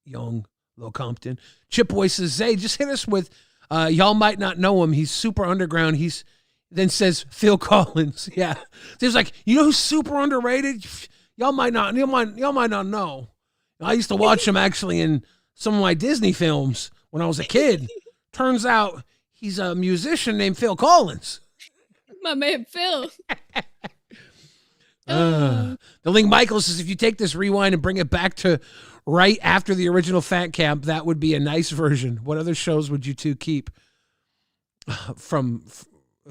young Lil Compton." Chip Boy says, "Zay, just hit us with. Y'all might not know him. He's super underground. He's." Then says Phil Collins. Yeah. There's like, you know who's super underrated? Y'all might not know. I used to watch him actually in some of my Disney films when I was a kid. Turns out he's a musician named Phil Collins. My man Phil. The Link Michael says, if you take this rewind and bring it back to right after the original Fat Camp, that would be a nice version. What other shows would you two keep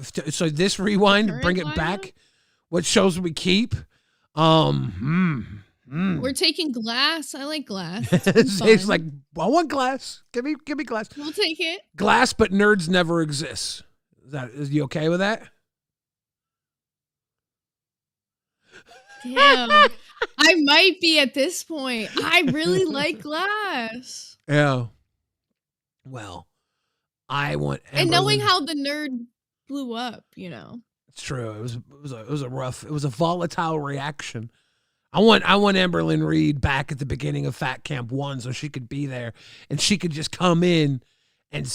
so this rewind, bring it back. What shows would we keep? We're taking Glass. I like Glass. It's like, I want Glass. Give me Glass. We'll take it. Glass, but nerds never exists. Is you okay with that? Damn. I might be at this point. I really like Glass. Yeah. Well, I want and knowing how the nerd blew up, you know. It's true. It was a volatile reaction. I want Amberlynn Reed back at the beginning of Fat Camp 1 so she could be there and she could just come in and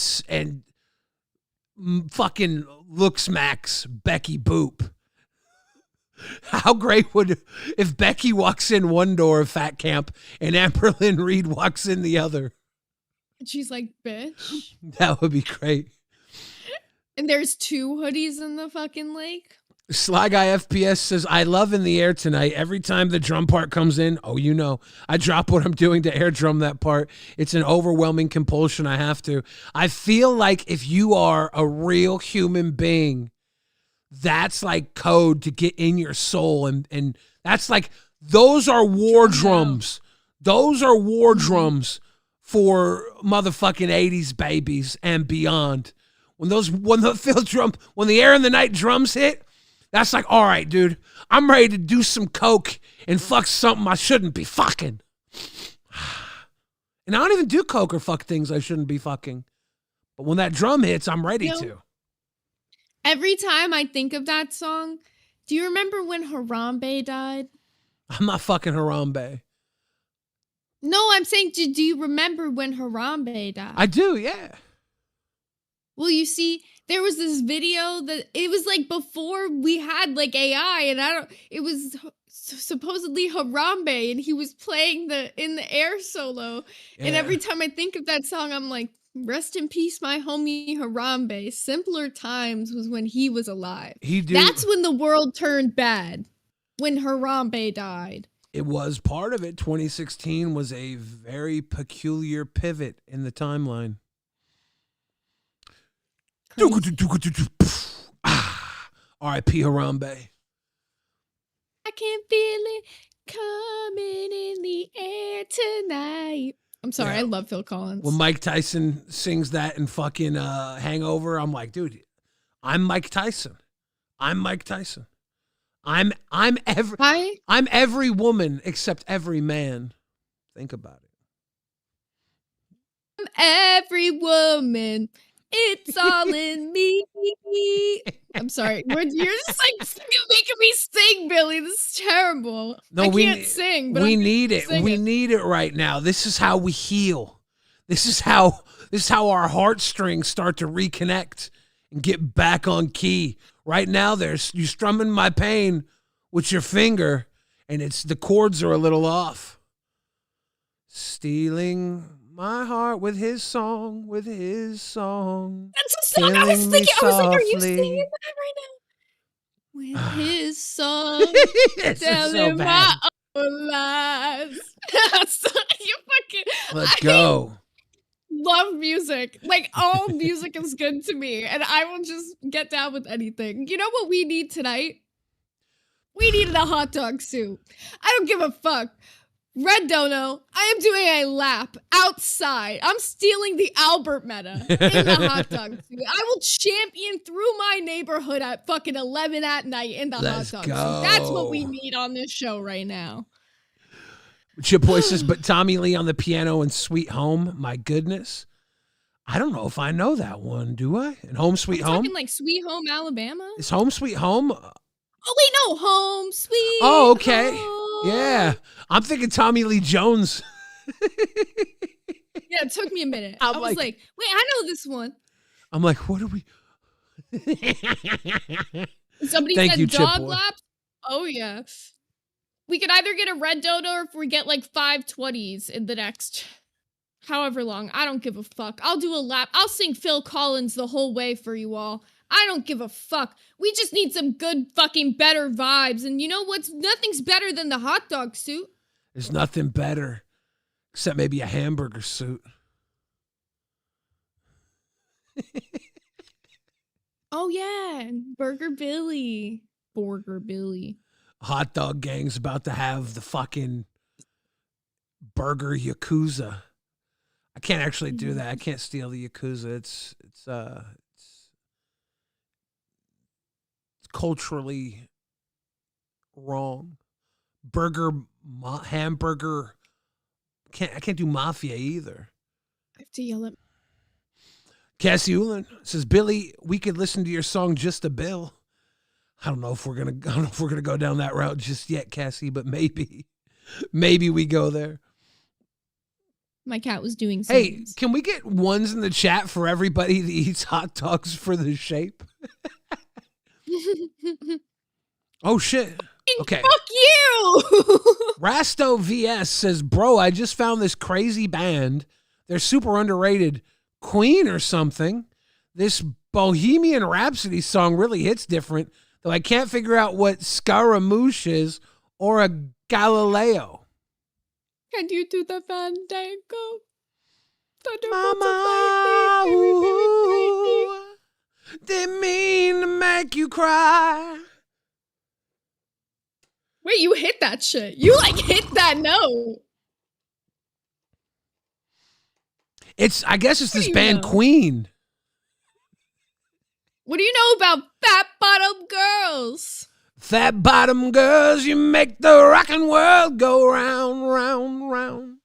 fucking look smacks Becky Boop. How great would if Becky walks in one door of Fat Camp and Amberlynn Reed walks in the other? And she's like, bitch. That would be great. And there's 2 hoodies in the fucking lake. Sly Guy FPS says, I love In the Air Tonight. Every time the drum part comes in, I drop what I'm doing to air drum that part. It's an overwhelming compulsion. I have to. I feel like if you are a real human being, that's like code to get in your soul. And that's like, those are war drums. Those are war drums for motherfucking 80s babies and beyond. When the Air in the Night drums hit, that's like, all right, dude, I'm ready to do some coke and fuck something I shouldn't be fucking. And I don't even do coke or fuck things I shouldn't be fucking. But when that drum hits, I'm ready to. Every time I think of that song, do you remember when Harambe died? I'm not fucking Harambe. No, I'm saying, do you remember when Harambe died? I do, yeah. Well, you see, there was this video that it was like before we had like AI, and it was supposedly Harambe, and he was playing in the air solo. Yeah. And every time I think of that song, I'm like, rest in peace, my homie Harambe. Simpler times was when he was alive. That's when the world turned bad, when Harambe died. It was part of it. 2016 was a very peculiar pivot in the timeline. R.I.P. Harambe. I can feel it coming in the air tonight. I'm sorry, Yeah. I love Phil Collins. When Mike Tyson sings that in fucking Hangover, I'm like, dude, I'm Mike Tyson. I'm Mike Tyson. I'm every woman except every man. Think about it. I'm every woman. It's all in me. I'm sorry. You're just like making me sing, Billy. This is terrible. No, I can't sing, but we I'm need it. We need it right now. This is how we heal. This is how our heartstrings start to reconnect and get back on key. Right now, you strumming my pain with your finger, and the chords are a little off. Stealing my heart with his song, That's the song I was thinking. I was like, are you singing that right now? With his song, telling my own lies. You fucking. Let's go. Love music. Like, all music is good to me, and I will just get down with anything. You know what we need tonight? We needed a hot dog suit. I don't give a fuck. Red Dono, I am doing a lap outside. I'm stealing the Albert meta in the hot dog suit. I will champion through my neighborhood at fucking 11 at night in the hot dog suit. That's what we need on this show right now. Chip Boy says, but Tommy Lee on the piano in Sweet Home. My goodness. I don't know if I know that one, do I? In Home Sweet Home? Talking like Sweet Home Alabama? Is Home Sweet Home? Oh, wait, no. Home Sweet Oh, okay. Home. Yeah. I'm thinking Tommy Lee Jones. Yeah, it took me a minute. I was like, wait, I know this one. I'm like, what are we? Somebody Thank said you, dog Chip Boy. laps. Oh, yeah. We could either get a red dodo or if we get like 5 20s in the next however long. I don't give a fuck. I'll do a lap. I'll sing Phil Collins the whole way for you all. I don't give a fuck. We just need some good fucking better vibes. And you know what's? Nothing's better than the hot dog suit. There's nothing better except maybe a hamburger suit. Oh, yeah. Burger Billy. Hot dog gang's about to have the fucking burger Yakuza. I can't actually do that. I can't steal the Yakuza. It's culturally wrong. Hamburger. I can't do mafia either. I have to yell at. Cassie Ulan says, Billy, we could listen to your song Just a Bill. I don't know if we're gonna go down that route just yet, Cassie, but maybe we go there. My cat was doing Hey, things. can we get ones in the chat for everybody that eats hot dogs for the shape? Oh, shit. Okay. Fuck you! Rasto VS says, bro, I just found this crazy band. They're super underrated. Queen or something. This Bohemian Rhapsody song really hits different, though I can't figure out what Scaramouche is or a Galileo. Can you do the fandango? Mama, ooh, didn't mean to make you cry. Wait, you hit that shit. You like hit that note. I guess it's this band Queen. What do you know about fat bottom girls? Fat bottom girls, you make the rockin' world go round, round, round.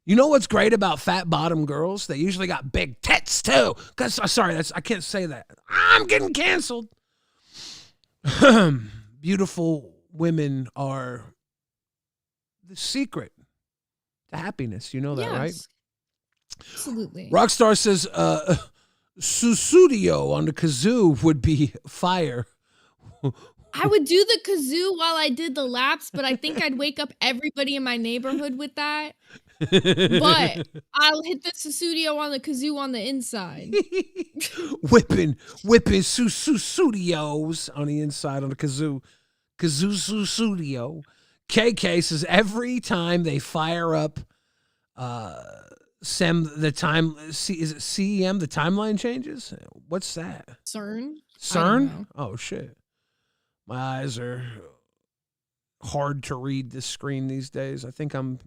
You know what's great about fat bottom girls? They usually got big tits too. I can't say that. I'm getting canceled. Beautiful women are the secret to happiness. You know that, right? Absolutely. Rockstar says Susudio on the kazoo would be fire. I would do the kazoo while I did the laps, but I think I'd wake up everybody in my neighborhood with that. But I'll hit the Susudio on the kazoo on the inside. whipping Susudios on the inside on the kazoo. Kazoo Susudio. KK says every time they fire up the time, is it CEM, the timeline changes? What's that? CERN? Oh, shit. My eyes are hard to read this screen these days. I think I'm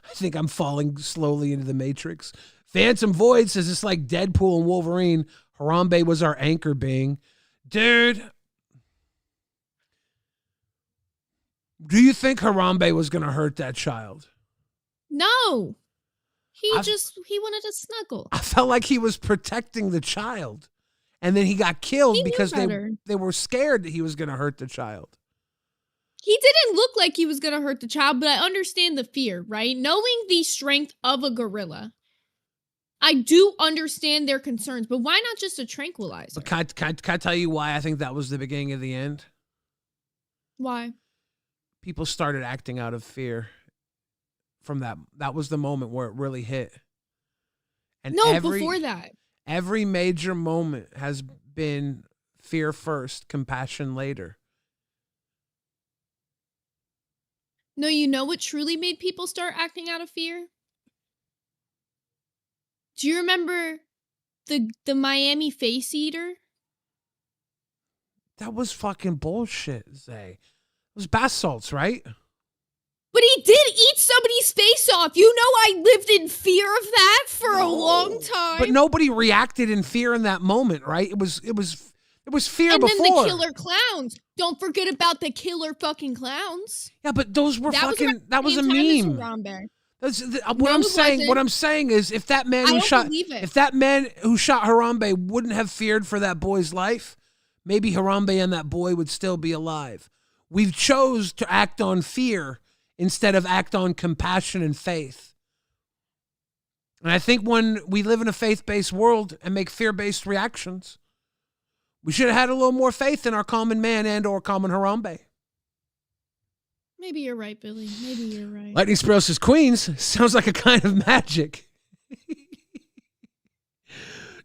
I think I'm falling slowly into the Matrix. Phantom Void says it's like Deadpool and Wolverine. Harambe was our anchor being. Dude, do you think Harambe was going to hurt that child? No. He wanted to snuggle. I felt like he was protecting the child. And then he got killed because they were scared that he was going to hurt the child. He didn't look like he was going to hurt the child, but I understand the fear, right? Knowing the strength of a gorilla, I do understand their concerns, but why not just a tranquilizer? But can I tell you why I think that was the beginning of the end? Why? People started acting out of fear from that. That was the moment where it really hit. And before that. Every major moment has been fear first, compassion later. No, you know what truly made people start acting out of fear? Do you remember the Miami face eater? That was fucking bullshit, Zay. It was bath salts, right? But he did eat somebody's face off. You know I lived in fear of that for a long time. But nobody reacted in fear in that moment, right? It was fear and before. And then the killer clowns. Don't forget about the killer fucking clowns. Yeah, but those were that was a meme. What I'm saying is if that man who shot Harambe wouldn't have feared for that boy's life, maybe Harambe and that boy would still be alive. We've chose to act on fear instead of act on compassion and faith. And I think when we live in a faith-based world and make fear-based reactions, we should have had a little more faith in our common man and or common Harambe. Maybe you're right, Billy. Maybe you're right. Lightning Sparrow says, Queens sounds like a kind of magic.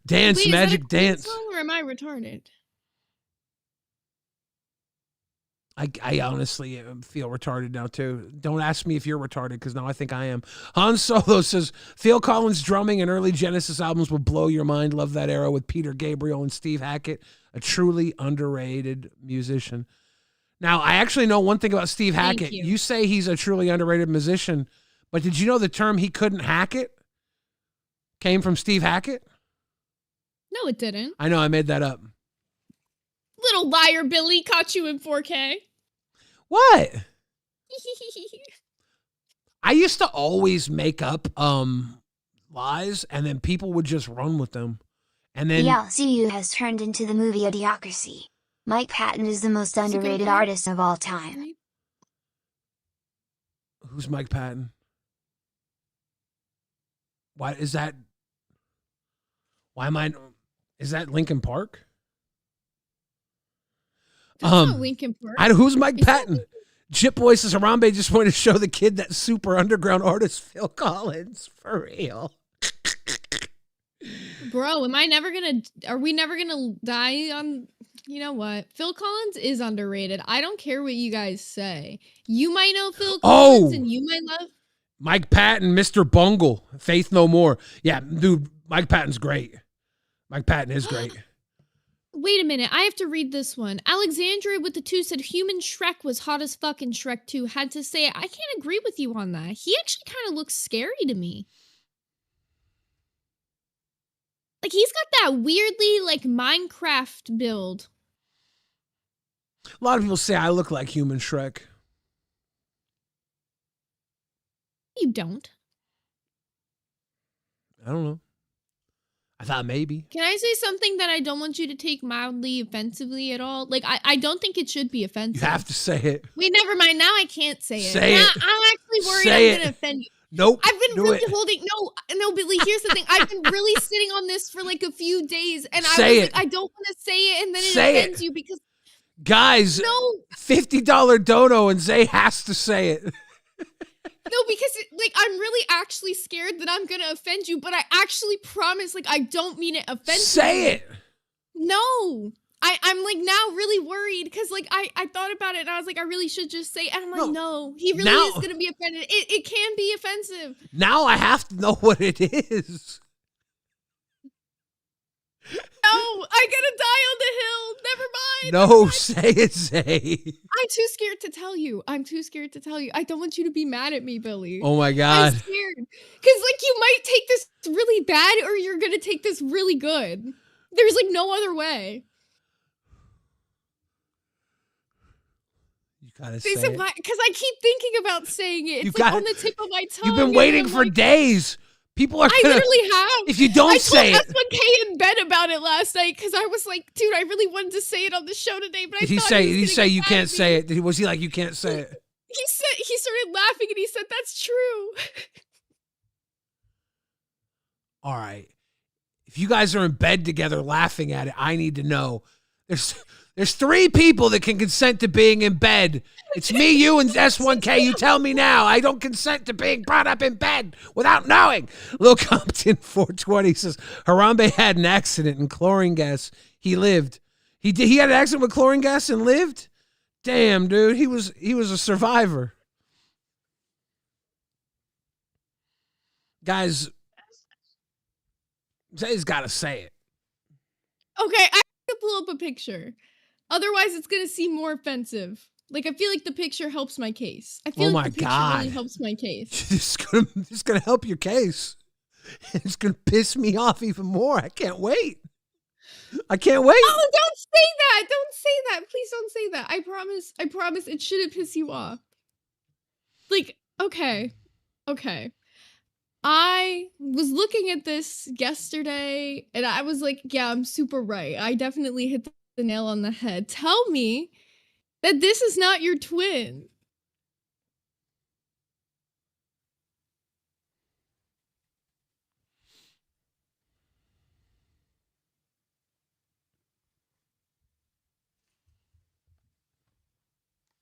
Dance, Wait, magic, is that a Queen dance. Song or am I retarded? I honestly feel retarded now, too. Don't ask me if you're retarded, because now I think I am. Han Solo says, Phil Collins' drumming and early Genesis albums will blow your mind. Love that era with Peter Gabriel and Steve Hackett, a truly underrated musician. Now, I actually know one thing about Steve Hackett. You say he's a truly underrated musician, but did you know the term he couldn't hack it came from Steve Hackett? No, it didn't. I know, I made that up. Little liar, Billy. Caught you in 4K. What? I used to always make up lies, and then people would just run with them. And then the LCU has turned into the movie Idiocracy. Mike Patton is the most underrated artist of all time. Who's Mike Patton? Why is that? Is that Linkin Park? That's not Linkin Park. Who's Mike Patton? Chip Boy says Harambe just wanted to show the kid that super underground artist Phil Collins. For real. Bro, are we never gonna die on, you know what? Phil Collins is underrated. I don't care what you guys say. You might know Phil Collins and you might love Mike Patton, Mr. Bungle, Faith No More. Yeah, dude, Mike Patton's great. Mike Patton is great. Wait a minute, I have to read this one. Alexandria with the 2 said Human Shrek was hot as fuck in Shrek 2. Had to say, I can't agree with you on that. He actually kind of looks scary to me. Like, he's got that weirdly, like, Minecraft build. A lot of people say I look like Human Shrek. You don't. I don't know. I thought maybe. Can I say something that I don't want you to take mildly offensively at all? Like, I don't think it should be offensive. You have to say it. Wait, never mind. Now I can't say it. Say it. I'm actually worried say I'm going to offend you. Nope. I've been really holding. No, Billy, here's the thing. I've been really sitting on this for like a few days. And I was like, I don't want to say it. And then it offends you because. Guys, $50 dono and Zay has to say it. No, because I'm really actually scared that I'm gonna offend you, but I actually promise, I don't mean it offensively. Say it. No, I'm now really worried because I thought about it and I was like, I really should just say it. And I'm like, no, he really is gonna be offended. It can be offensive. Now I have to know what it is. No, I gotta die on the hill. Never mind. No, say it, Zay. I'm too scared to tell you. I'm too scared to tell you. I don't want you to be mad at me, Billy. Oh my I'm God. scared. Because, like, you might take this really bad or you're going to take this really good. There's, like, no other way. You gotta say it. Because I keep thinking about saying it. It's on the tip of my tongue. You've been waiting for days. People are gonna, I literally have. If you don't say it. I told S1K in bed about it last night because I was like, dude, I really wanted to say it on the show today, but Did he say you can't say it? Was he like, you can't say it? He started laughing and he said, that's true. All right. If you guys are in bed together laughing at it, I need to know. There's 3 people that can consent to being in bed. It's me, you, and S1K. You tell me now. I don't consent to being brought up in bed without knowing. Lil Compton 420 says, Harambe had an accident in chlorine gas. He lived. He had an accident with chlorine gas and lived? Damn, dude. He was a survivor. Guys, Zay's got to say it. Okay, I have to pull up a picture. Otherwise, it's going to seem more offensive. Like, I feel like the picture helps my case. I feel like the picture really helps my case. It's gonna help your case. It's gonna piss me off even more. I can't wait. I can't wait. Oh, don't say that. Don't say that. Please don't say that. I promise it shouldn't piss you off. Like, okay. I was looking at this yesterday and I was like, yeah, I'm super right. I definitely hit the nail on the head. Tell me that this is not your twin.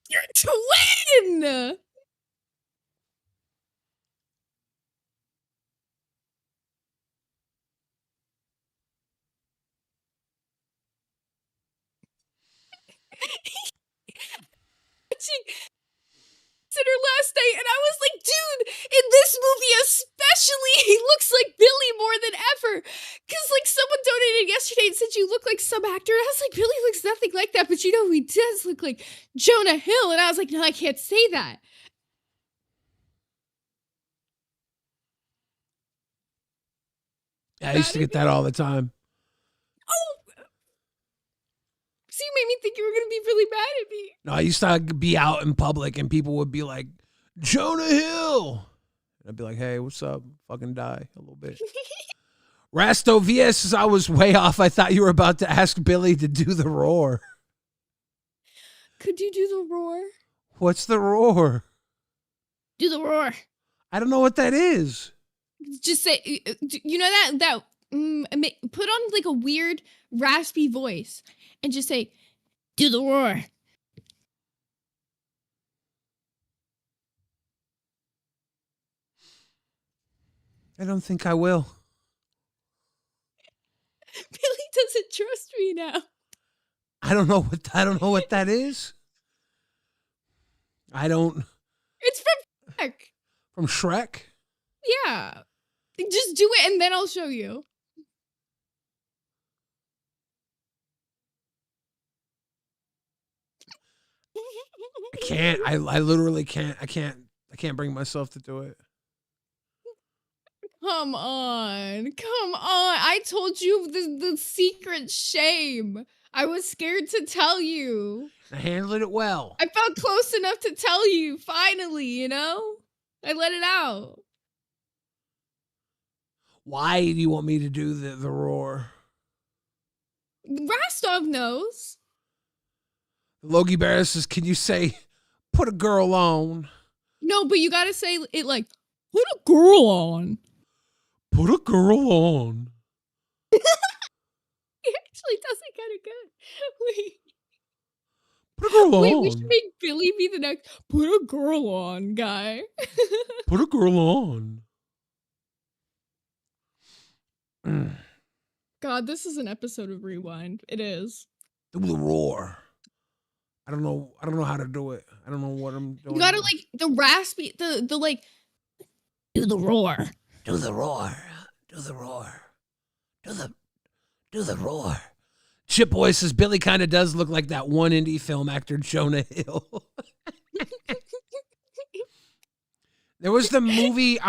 Your twin! Her last night and I was like, dude, in this movie especially, he looks like Billy more than ever. Because, like, someone donated yesterday and said you look like some actor. And I was like, Billy looks nothing like that, but you know who he does look like? Jonah Hill. And I was like, no, I can't say that. I used to get that all the time. Oh, so you made me think you were going to be really mad at me. No, I used to be out in public and people would be like, Jonah Hill. And I'd be like, hey, what's up? Fucking die a little bit. Rasto VS says, I was way off. I thought you were about to ask Billy to do the roar. Could you do the roar? What's the roar? Do the roar. I don't know what that is. Just say, you know that put on like a weird raspy voice and just say, do the roar. I don't think I will. Billy doesn't trust me now. I don't know what that is. It's from Shrek. From Shrek? Yeah. Just do it and then I'll show you. I can't. I literally can't. I can't bring myself to do it. Come on. I told you the secret shame. I was scared to tell you. I handled it well. I felt close enough to tell you, finally, you know? I let it out. Why do you want me to do the roar? Rostov knows. Logie Barris says, can you say, put a girl on? No, but you gotta say it like, put a girl on. Put a girl on. He actually does it kind of good. Wait. Put a girl Wait, on. we should make Billy be the next put a girl on guy. Put a girl on. God, this is an episode of Rewind. It is. Do the roar. I don't know how to do it. I don't know what I'm doing. You gotta like the raspy, the like, do the roar. Do the roar. Do the roar. Do Do the roar. Chip Boy says Billy kind of does look like that one indie film actor, Jonah Hill. There was the movie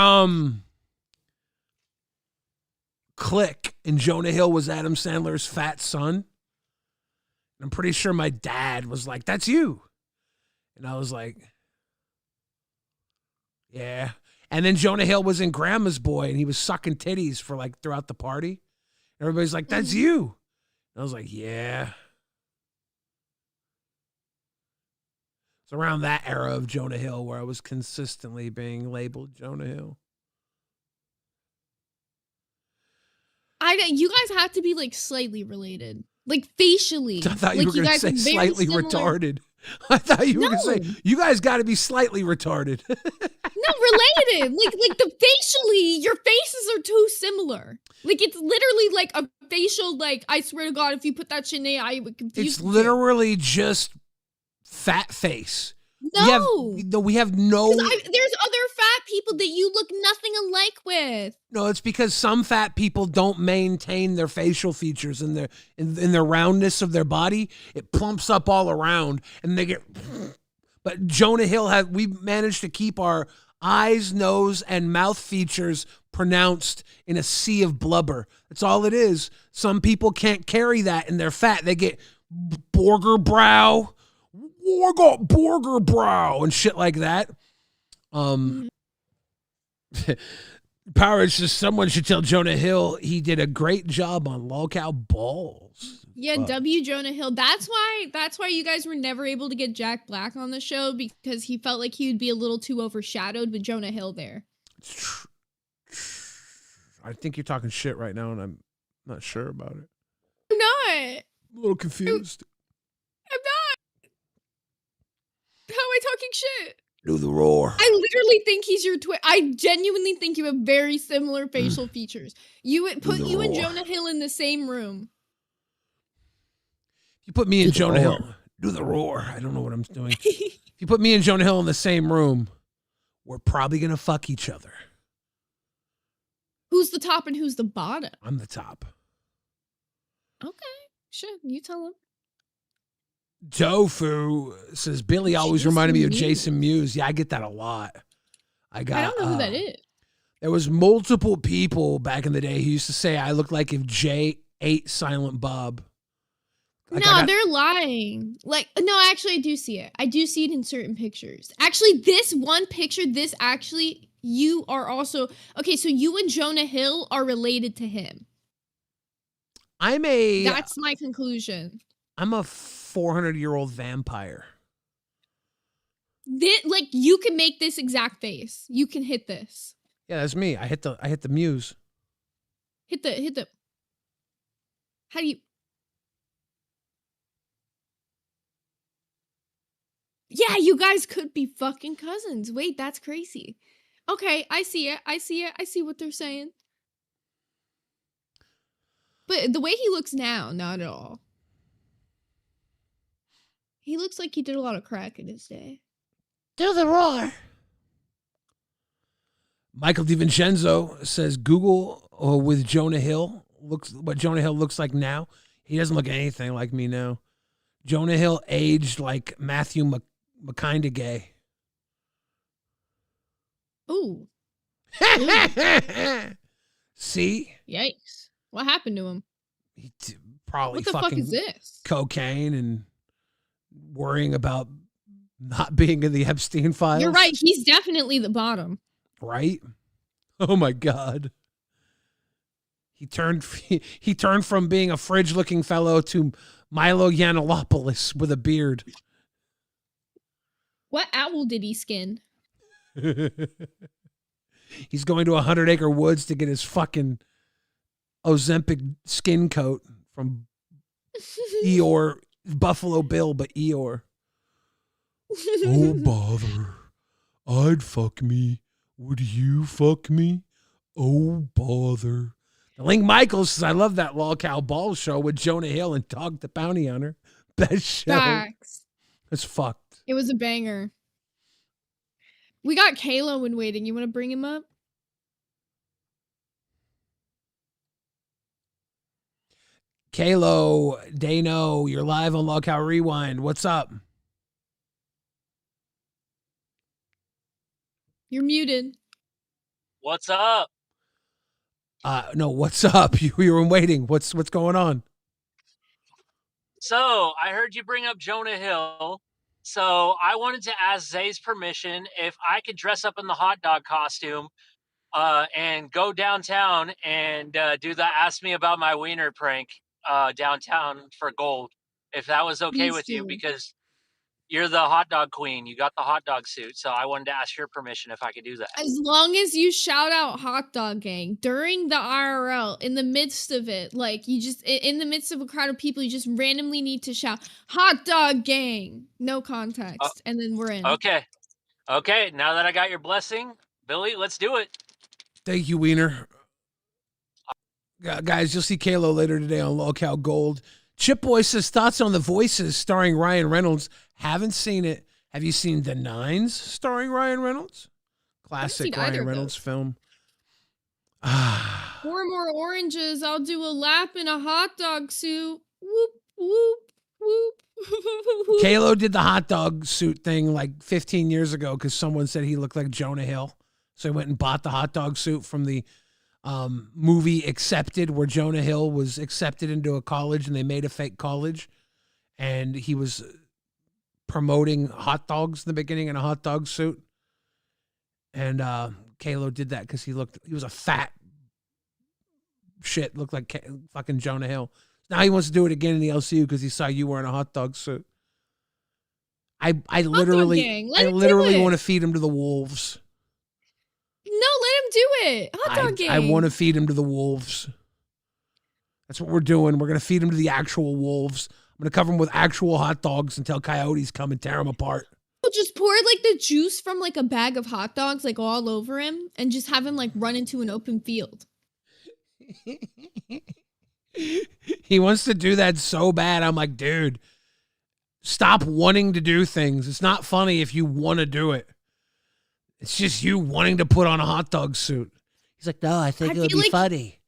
Click, and Jonah Hill was Adam Sandler's fat son. I'm pretty sure my dad was like, "That's you." And I was like, "Yeah." And then Jonah Hill was in Grandma's Boy, and he was sucking titties for like throughout the party. Everybody's like, "That's you." And I was like, "Yeah." It's around that era of Jonah Hill where I was consistently being labeled Jonah Hill. You guys have to be like slightly related, like facially. I thought like, you were going to say slightly retarded. I thought you were going to say you guys got to be slightly retarded. No, related. like the facially, your faces are too similar. Like it's literally like a facial. Like I swear to God, if you put that shit in AI, it would confuse. It's literally just fat face. No, we have no. There's other fat people that you look nothing alike with. No, it's because some fat people don't maintain their facial features and their in their roundness of their body. It plumps up all around, and they get. But Jonah Hill we managed to keep our eyes, nose, and mouth features pronounced in a sea of blubber. That's all it is. Some people can't carry that, and they're fat. They get Borger brow. I got Borger brow and shit like that. Power says someone should tell Jonah Hill he did a great job on Lolcow Balls. Yeah, W. Jonah Hill. That's why you guys were never able to get Jack Black on the show, because he felt like he would be a little too overshadowed with Jonah Hill there. I think you're talking shit right now, and I'm not sure about it. I'm not. I'm a little confused. I'm not. How am I talking shit? Do the roar. I literally think he's your twin. I genuinely think you have very similar facial features. You would put you and Jonah Hill in the same room. You put me and Jonah Hill. Do the roar. I don't know what I'm doing. If you put me and Jonah Hill in the same room, we're probably going to fuck each other. Who's the top and who's the bottom? I'm the top. Okay. Sure. You tell him. Tofu says Billy always reminded me of Jason Mewes. Yeah, I get that a lot. I don't know who that is. There was multiple people back in the day who used to say I look like if Jay ate Silent Bob. Like they're lying. Like, no, actually, I do see it. I do see it in certain pictures. Actually, this one picture, you are also... Okay, so you and Jonah Hill are related to him. That's my conclusion. I'm a 400-year-old vampire. Like, you can make this exact face. You can hit this. Yeah, that's me. I hit the Muse. Hit the. How do you? Yeah, you guys could be fucking cousins. Wait, that's crazy. Okay, I see it. I see what they're saying. But the way he looks now, not at all. He looks like he did a lot of crack in his day. Do the roar. Michael DiVincenzo says Google with Jonah Hill looks what Jonah Hill looks like now. He doesn't look anything like me now. Jonah Hill aged like Matthew McConaughey. Ooh. See? Yikes. What happened to him? He probably what the fucking fuck is this? Cocaine and worrying about not being in the Epstein files. You're right. He's definitely the bottom. Right? Oh my God. He turned from being a fridge-looking fellow to Milo Yiannopoulos with a beard. What owl did he skin? He's going to 100-acre woods to get his fucking Ozempic skin coat from Eeyore, Buffalo Bill, but Eeyore. Oh, bother. I'd fuck me. Would you fuck me? Oh, bother. Link Michaels says, I love that Lolcow Ball show with Jonah Hill and Dog the Bounty Hunter. Best show. Facts. It's fucked. It was a banger. We got Kalo in waiting. You want to bring him up? Kalo, Dano, you're live on LolcowRewind. What's up? You're muted. What's up? No, what's up? You were waiting. What's going on? So I heard you bring up Jonah Hill. So I wanted to ask Zay's permission if I could dress up in the hot dog costume and go downtown and do the ask me about my wiener prank downtown for gold. If that was okay with you, because you're the hot dog queen. You got the hot dog suit. So I wanted to ask your permission if I could do that. As long as you shout out hot dog gang during the IRL, in the midst of it, like you just, in the midst of a crowd of people, you just randomly need to shout hot dog gang. No context. And then we're in. Okay. Okay. Now that I got your blessing, Billy, let's do it. Thank you, Wiener. Guys, you'll see Kalo later today on Lolcow Gold. Chip Boy says thoughts on The Voices starring Ryan Reynolds. Haven't seen it. Have you seen The Nines starring Ryan Reynolds? Classic Ryan Reynolds film. 4 more oranges. I'll do a lap in a hot dog suit. Whoop, whoop, whoop. Kalo did the hot dog suit thing like 15 years ago because someone said he looked like Jonah Hill. So he went and bought the hot dog suit from the movie Accepted, where Jonah Hill was accepted into a college and they made a fake college. And he was promoting hot dogs in the beginning in a hot dog suit. And Kalo did that because he was a fat shit, looked like fucking Jonah Hill. Now he wants to do it again in the LCU because he saw you wearing a hot dog suit. I literally want to feed him to the wolves. No, let him do it. Hot dog gang. I want to feed him to the wolves. That's what we're doing. We're going to feed him to the actual wolves. I'm going to cover him with actual hot dogs until coyotes come and tear him apart. We'll just pour like the juice from like a bag of hot dogs like all over him and just have him like run into an open field. He wants to do that so bad. I'm like, dude, stop wanting to do things. It's not funny if you want to do it. It's just you wanting to put on a hot dog suit. He's like, no, I think it would be funny.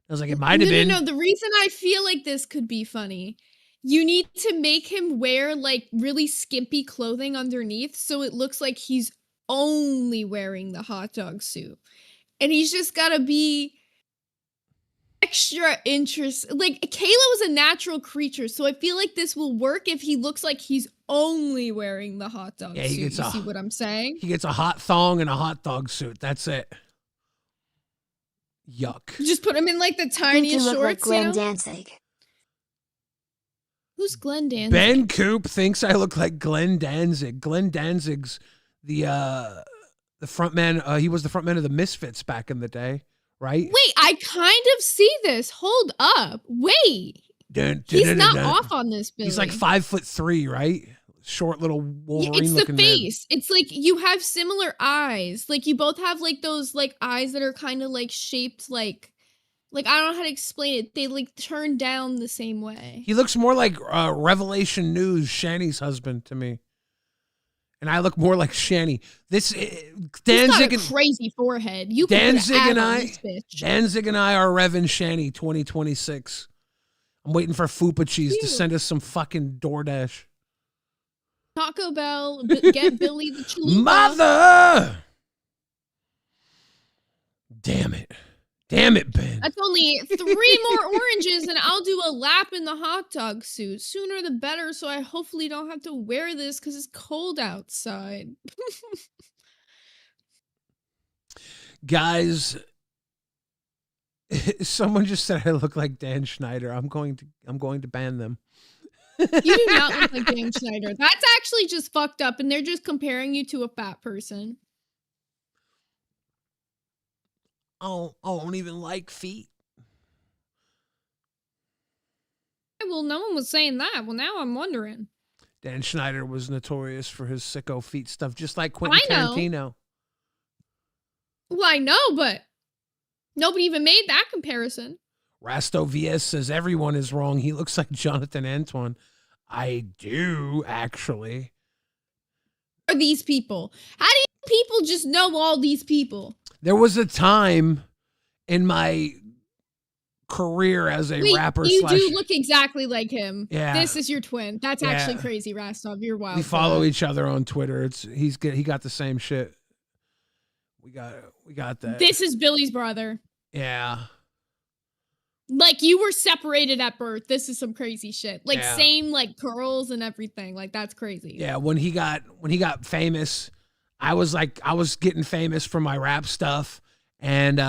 I was like, it might have been. No. The reason I feel like this could be funny, you need to make him wear like really skimpy clothing underneath so it looks like he's only wearing the hot dog suit. And he's just got to be extra interest. Like, Kalo is a natural creature, so I feel like this will work if he looks like he's only wearing the hot dog suit. You see what I'm saying? He gets a hot thong and a hot dog suit. That's it. Yuck. Just put him in like the tiniest shorts. Like Glenn Danzig. Who's Glenn Danzig? Ben Coop thinks I look like Glenn Danzig. Glenn Danzig's the front man. He was the front man of the Misfits back in the day, right? Wait, I kind of see this. Hold up. Wait. He's not off on this, Billy. He's like 5'3", right? Short little Wolverine. It's the looking face. Man. It's like you have similar eyes. Like you both have like those like eyes that are kind of like shaped like I don't know how to explain it. They like turn down the same way. He looks more like Revelation News, Shani's husband to me. And I look more like Shani. This Danzig and crazy forehead. You Danzig and I are Rev and Shani 2026. I'm waiting for Fupa Cheese to send us some fucking DoorDash. Taco Bell, get Billy the Chalupa. Mother! Damn it, Ben. That's only 3 more oranges, and I'll do a lap in the hot dog suit. Sooner the better, so I hopefully don't have to wear this because it's cold outside. Guys, someone just said I look like Dan Schneider. I'm going to ban them. You do not look like Dan Schneider. That's actually just fucked up, and they're just comparing you to a fat person. Oh, I don't even like feet. Well, no one was saying that. Well, now I'm wondering. Dan Schneider was notorious for his sicko feet stuff, just like Quentin Tarantino. Well, I know, but nobody even made that comparison. Rasto VS says everyone is wrong. He looks like Jonathan Antoine. I do, actually. Are these people? How do people just know all these people? There was a time in my career as a Wait, rapper. you do look exactly like him. Yeah. This is your twin. That's actually crazy, Rastov. You're wild. We follow each other on Twitter. He got the same shit. We got that. This is Billy's brother. Yeah. Like you were separated at birth. This is some crazy shit. Like Yeah. same like curls and everything. Like that's crazy. Yeah, when he got famous, I was getting famous for my rap stuff, and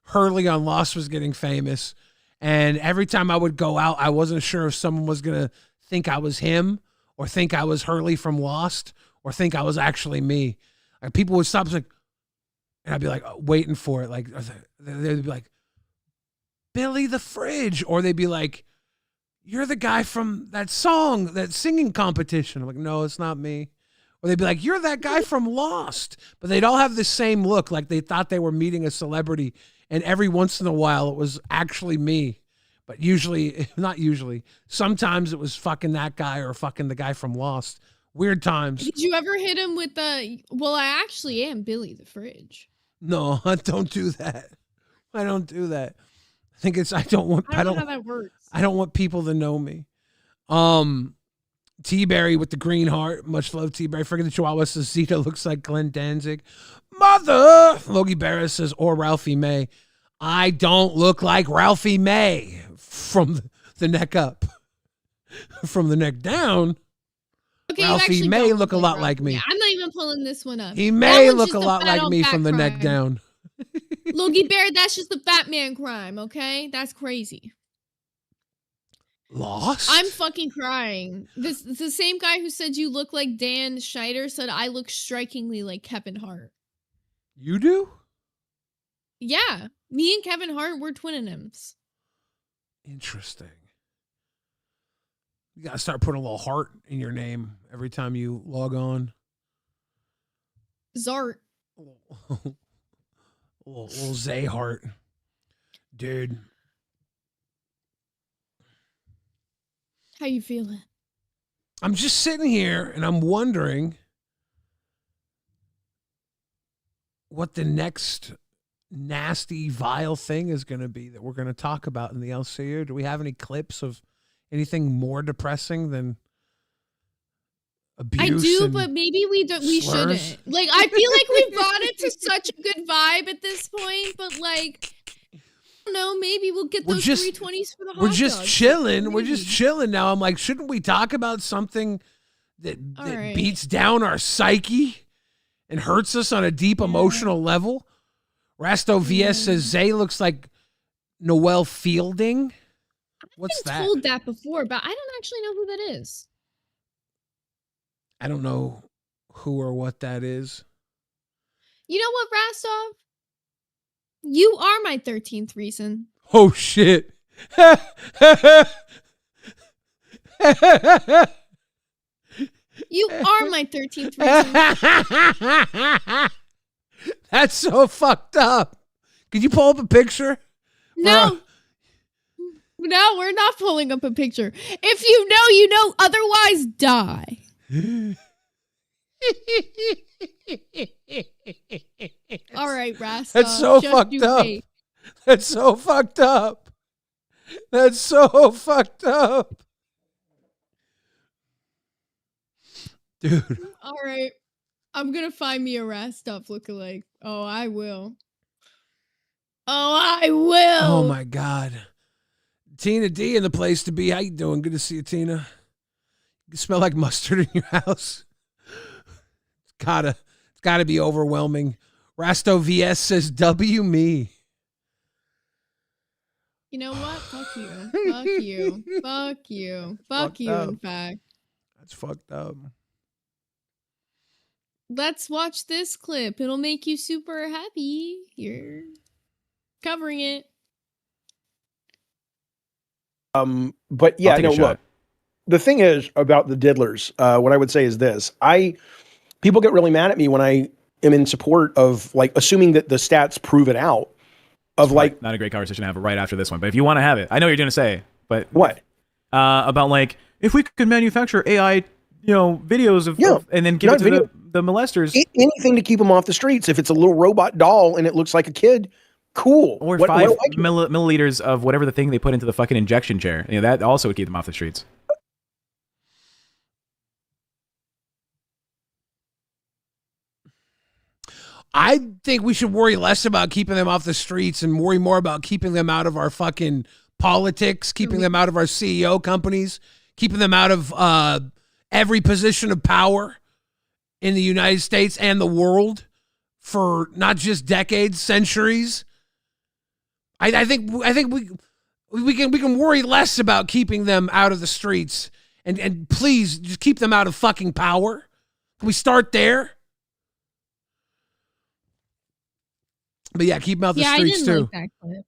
Hurley on Lost was getting famous, and every time I would go out, I wasn't sure if someone was gonna think I was him or think I was Hurley from Lost or think I was actually me. Like people would stop like, and I'd be like waiting for it, like they'd be like, Billy the Fridge, or they'd be like, you're the guy from that song, that singing competition. I'm like, no, it's not me. Or they'd be like, you're that guy from Lost. But they'd all have the same look, like they thought they were meeting a celebrity. And every once in a while, it was actually me. But not usually, sometimes it was fucking that guy or fucking the guy from Lost. Weird times. Did you ever hit him with well, I actually am Billy the Fridge. No, I don't do that. I don't do that. I think I don't know how that works. I don't want people to know me. T-Berry with the green heart. Much love, T-Berry. Forget the Chihuahua says Zeta looks like Glenn Danzig. Mother! Logie Barris says, or Ralphie May. I don't look like Ralphie May from the neck up. From the neck down, Okay, Ralphie may look a lot like me. Yeah, I'm not even pulling this one up. He may look a lot like me from the neck down. Logie Bear, that's just a fat man crime, okay? That's crazy. Lost? I'm fucking crying. The same guy who said you look like Dan Schneider said I look strikingly like Kevin Hart. You do? Yeah. Me and Kevin Hart, we're twinonyms. Interesting. You gotta start putting a little heart in your name every time you log on. Zart. little Zay heart. Dude. How you feeling? I'm just sitting here and I'm wondering what the next nasty, vile thing is going to be that we're going to talk about in the LCU. Do we have any clips of anything more depressing than abuse? I do, but maybe we shouldn't. Like, I feel like we've brought it to such a good vibe at this point, but like, I don't know, maybe we'll get those 320s for the hot We're just dogs. chilling. Maybe. We're just chilling now. I'm like, shouldn't we talk about something that right. beats down our psyche and hurts us on a deep emotional level? Rasto VS says Zay looks like Noelle Fielding. What's that? I've been told that before, but I don't actually know who that is. I don't know who or what that is. You know what, Rastov? You are my 13th reason. Oh, shit. You are my 13th reason. That's so fucked up. Could you pull up a picture? No. No, we're not pulling up a picture. If you know, you know. Otherwise, die. All right, Rasta. That's so fucked up. That's so fucked up. That's so fucked up. Dude. All right. I'm going to find me a Rastov lookalike. Oh, I will. Oh, I will. Oh, my God. Tina D in the place to be. How you doing? Good to see you, Tina. You smell like mustard in your house. It's gotta be overwhelming. Rasto VS says, W me. You know what? Fuck you. Fuck you. Fuck you. Fuck you, in fact. That's fucked up. Let's watch this clip. It'll make you super happy. You're covering it. But yeah, no, look. The thing is about the diddlers, what I would say is this. People get really mad at me when I am in support of, like, assuming that the stats prove it out. Of, like, not a great conversation to have right after this one, but if you want to have it, I know what you're going to say, but what? About, like, if we could manufacture AI, videos of and then give it to the molesters. Anything to keep them off the streets. If it's a little robot doll and it looks like a kid, cool. Or 5 milliliters of whatever the thing they put into the fucking injection chair. You know, that also would keep them off the streets. I think we should worry less about keeping them off the streets and worry more about keeping them out of our fucking politics, keeping them out of our CEO companies, keeping them out of every position of power in the United States and the world for not just decades, centuries. I think we can worry less about keeping them out of the streets and please just keep them out of fucking power. Can we start there? But yeah, keep them out the streets too. Like that clip.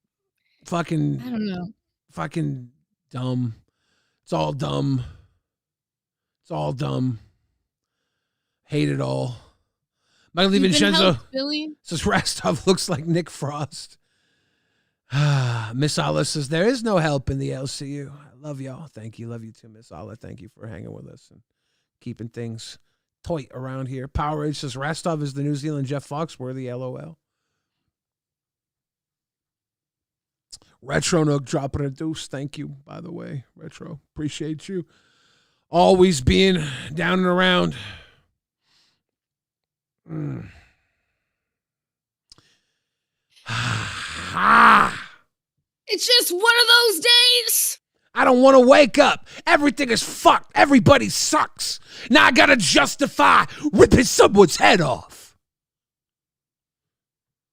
Fucking, I don't know. Fucking dumb. It's all dumb. It's all dumb. Hate it all. Michael DiVincenzo says Rostov looks like Nick Frost. Miss Alla says there is no help in the LCU. I love y'all. Thank you. Love you too, Miss Alla. Thank you for hanging with us and keeping things tight around here. Power Age says Rostov is the New Zealand Jeff Foxworthy. LOL. Retro Nook dropping a deuce. Thank you, by the way. Retro, appreciate you. Always being down and around. It's just one of those days. I don't want to wake up. Everything is fucked. Everybody sucks. Now I gotta justify ripping someone's head off.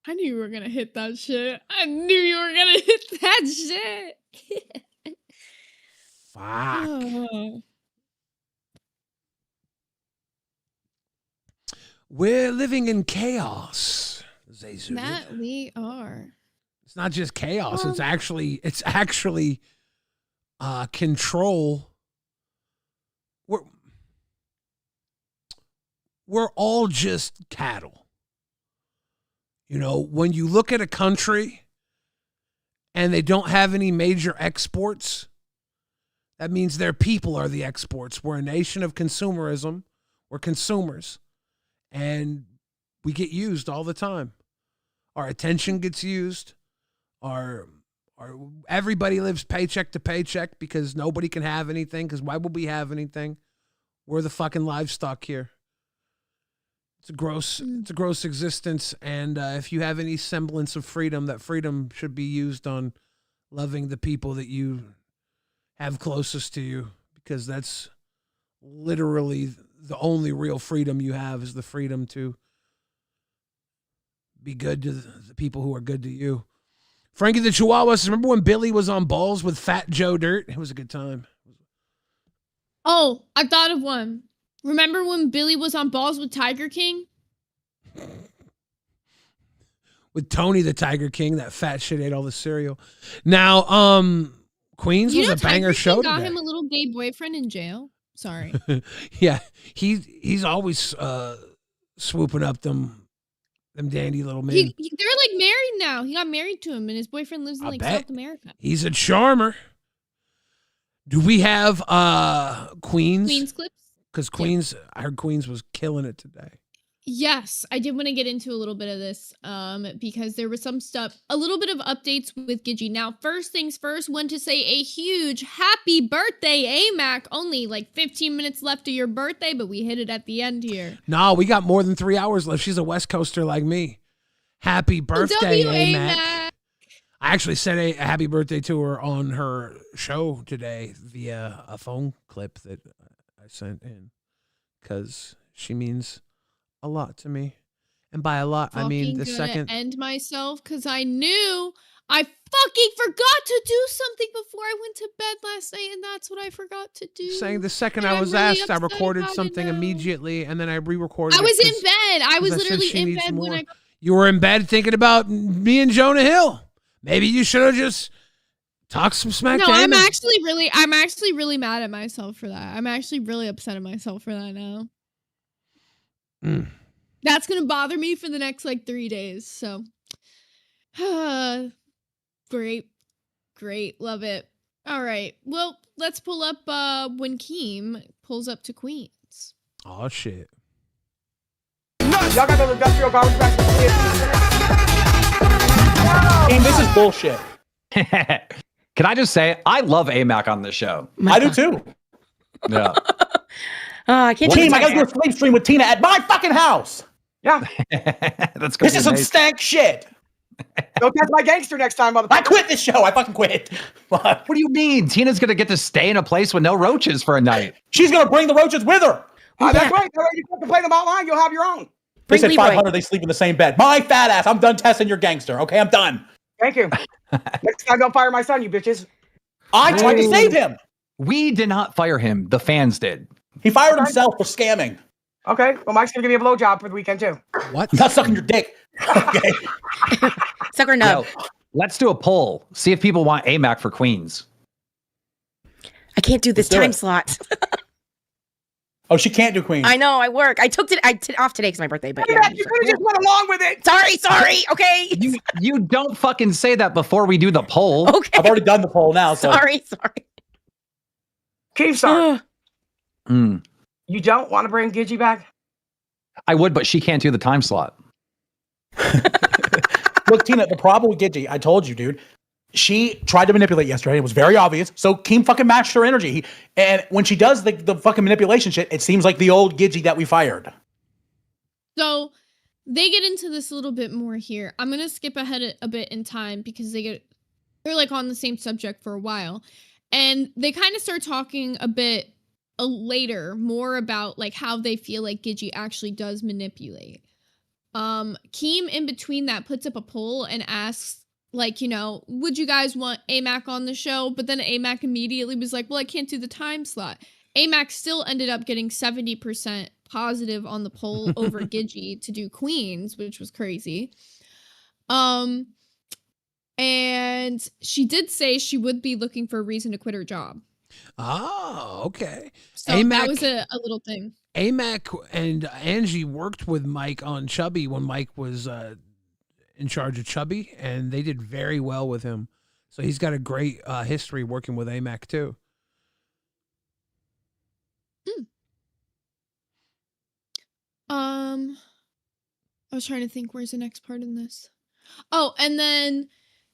I knew you were gonna hit that shit. I knew you were gonna hit that shit. Fuck. Oh. We're living in chaos, Zezu. That we are. It's not just chaos. It's actually control. We're all just cattle. You know, when you look at a country and they don't have any major exports, that means their people are the exports. We're a nation of consumerism. We're consumers. And we get used all the time. Our attention gets used. Everybody lives paycheck to paycheck because nobody can have anything. Because why would we have anything? We're the fucking livestock here. It's a gross existence, and if you have any semblance of freedom, that freedom should be used on loving the people that you have closest to you, because that's literally the only real freedom you have, is the freedom to be good to the people who are good to you. Frankie the Chihuahua says, remember when Billy was on balls with Fat Joe Dirt? It was a good time. Oh, I thought of one. Remember when Billy was on balls with Tiger King? With Tony the Tiger King, that fat shit ate all the cereal. Now, Queens was a banger show today. Got him a little gay boyfriend in jail. Sorry. Yeah, he's always swooping up them dandy little men. They're like married now. He got married to him, and his boyfriend lives in South America. He's a charmer. Do we have Queens clips? Because Queens, yeah. I heard Queens was killing it today. Yes, I did want to get into a little bit of this because there was some stuff, a little bit of updates with Gigi. Now, first things first, want to say a huge happy birthday, AMAC. Only like 15 minutes left of your birthday, but we hit it at the end here. No, we got more than 3 hours left. She's a West Coaster like me. Happy birthday, AMAC. I actually said a happy birthday to her on her show today via a phone clip that I sent in, because she means a lot to me. And by a lot, I mean the second. End myself because I knew I fucking forgot to do something before I went to bed last night, and that's what I forgot to do. Saying the second I was asked, I recorded something immediately, and then I re-recorded. I was in bed. I was literally in bed when I. You were in bed thinking about me and Jonah Hill. Maybe you should have just talked some smack. No, I'm actually really mad at myself for that. I'm actually really upset at myself for that now. That's gonna bother me for the next like 3 days. So, great, love it. All right, well, let's pull up when Keem pulls up to Queens. Oh shit. Y'all got those industrial garbage bags. Team, this is bullshit. Can I just say, I love AMAC on this show. I do too. Yeah. I can't. Team, I gotta do a sleep stream with Tina at my fucking house. Yeah. That's This is some stank shit. Don't test my gangster next time, motherfucker. I quit this show. I fucking quit. What do you mean? Tina's gonna get to stay in a place with no roaches for a night. She's gonna bring the roaches with her. That's right. You have to play them online. You'll have your own. They said 500. They sleep in the same bed. My fat ass. I'm done testing your gangster. Okay, I'm done. Thank you. Next time, don't fire my son, you bitches. I tried to save him. We did not fire him. The fans did. He fired himself for scamming. Okay. Well, Mike's gonna give me a blowjob for the weekend too. What? Not sucking your dick. Okay. Sucker nub. Yo, let's do a poll. See if people want AMAC for Queens. I can't do this time slot. Oh, she can't do Queens. I know. I work. I took it off today because my birthday. But yeah, you could have just went along with it. Sorry. Okay. You don't fucking say that before we do the poll. Okay. I've already done the poll now. So. Sorry. Keemstar. Mm. You don't want to bring Gidgey back? I would, but she can't do the time slot. Look, Tina, the problem with Gidgey, I told you, dude. She tried to manipulate yesterday. It was very obvious. So Keem fucking matched her energy. And when she does the fucking manipulation shit, it seems like the old Gidgey that we fired. So they get into this a little bit more here. I'm gonna skip ahead a bit in time because they're like on the same subject for a while, and they kind of start talking a bit later more about like how they feel like Gidgey actually does manipulate. Keem in between that puts up a poll and asks, like, would you guys want AMAC on the show? But then AMAC immediately was like, well, I can't do the time slot. AMAC still ended up getting 70% positive on the poll over Gidgey to do Queens, which was crazy. And she did say she would be looking for a reason to quit her job. Oh, okay. So AMAC, that was a little thing. AMAC and Angie worked with Mike on Chubby when Mike was in charge of Chubby, and they did very well with him. So he's got a great history working with AMAC too. I was trying to think, where's the next part in this? Oh, and then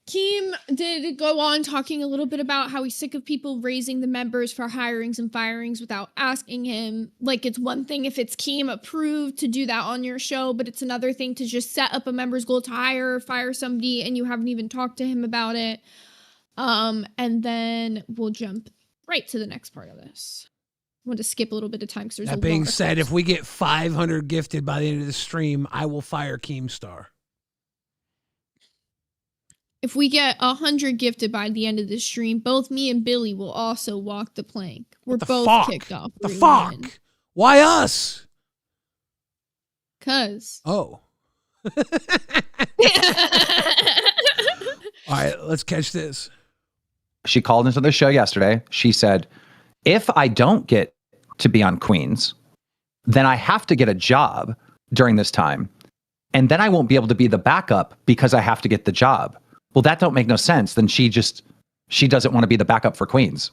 Keem did go on talking a little bit about how he's sick of people raising the members for hirings and firings without asking him. Like, it's one thing if it's Keem approved to do that on your show, but it's another thing to just set up a member's goal to hire or fire somebody and you haven't even talked to him about it. And then we'll jump right to the next part of this. I want to skip a little bit of time because there's That a being lot of said, clips. if we get 500 gifted by the end of the stream, I will fire Keemstar. If we get 100 gifted by the end of the stream, both me and Billy will also walk the plank. We're both kicked off. The fuck? Why us? 'Cause. Oh. All right, let's catch this. She called into the show yesterday. She said, if I don't get to be on Queens, then I have to get a job during this time. And then I won't be able to be the backup because I have to get the job. Well, that don't make no sense. Then she doesn't want to be the backup for Queens.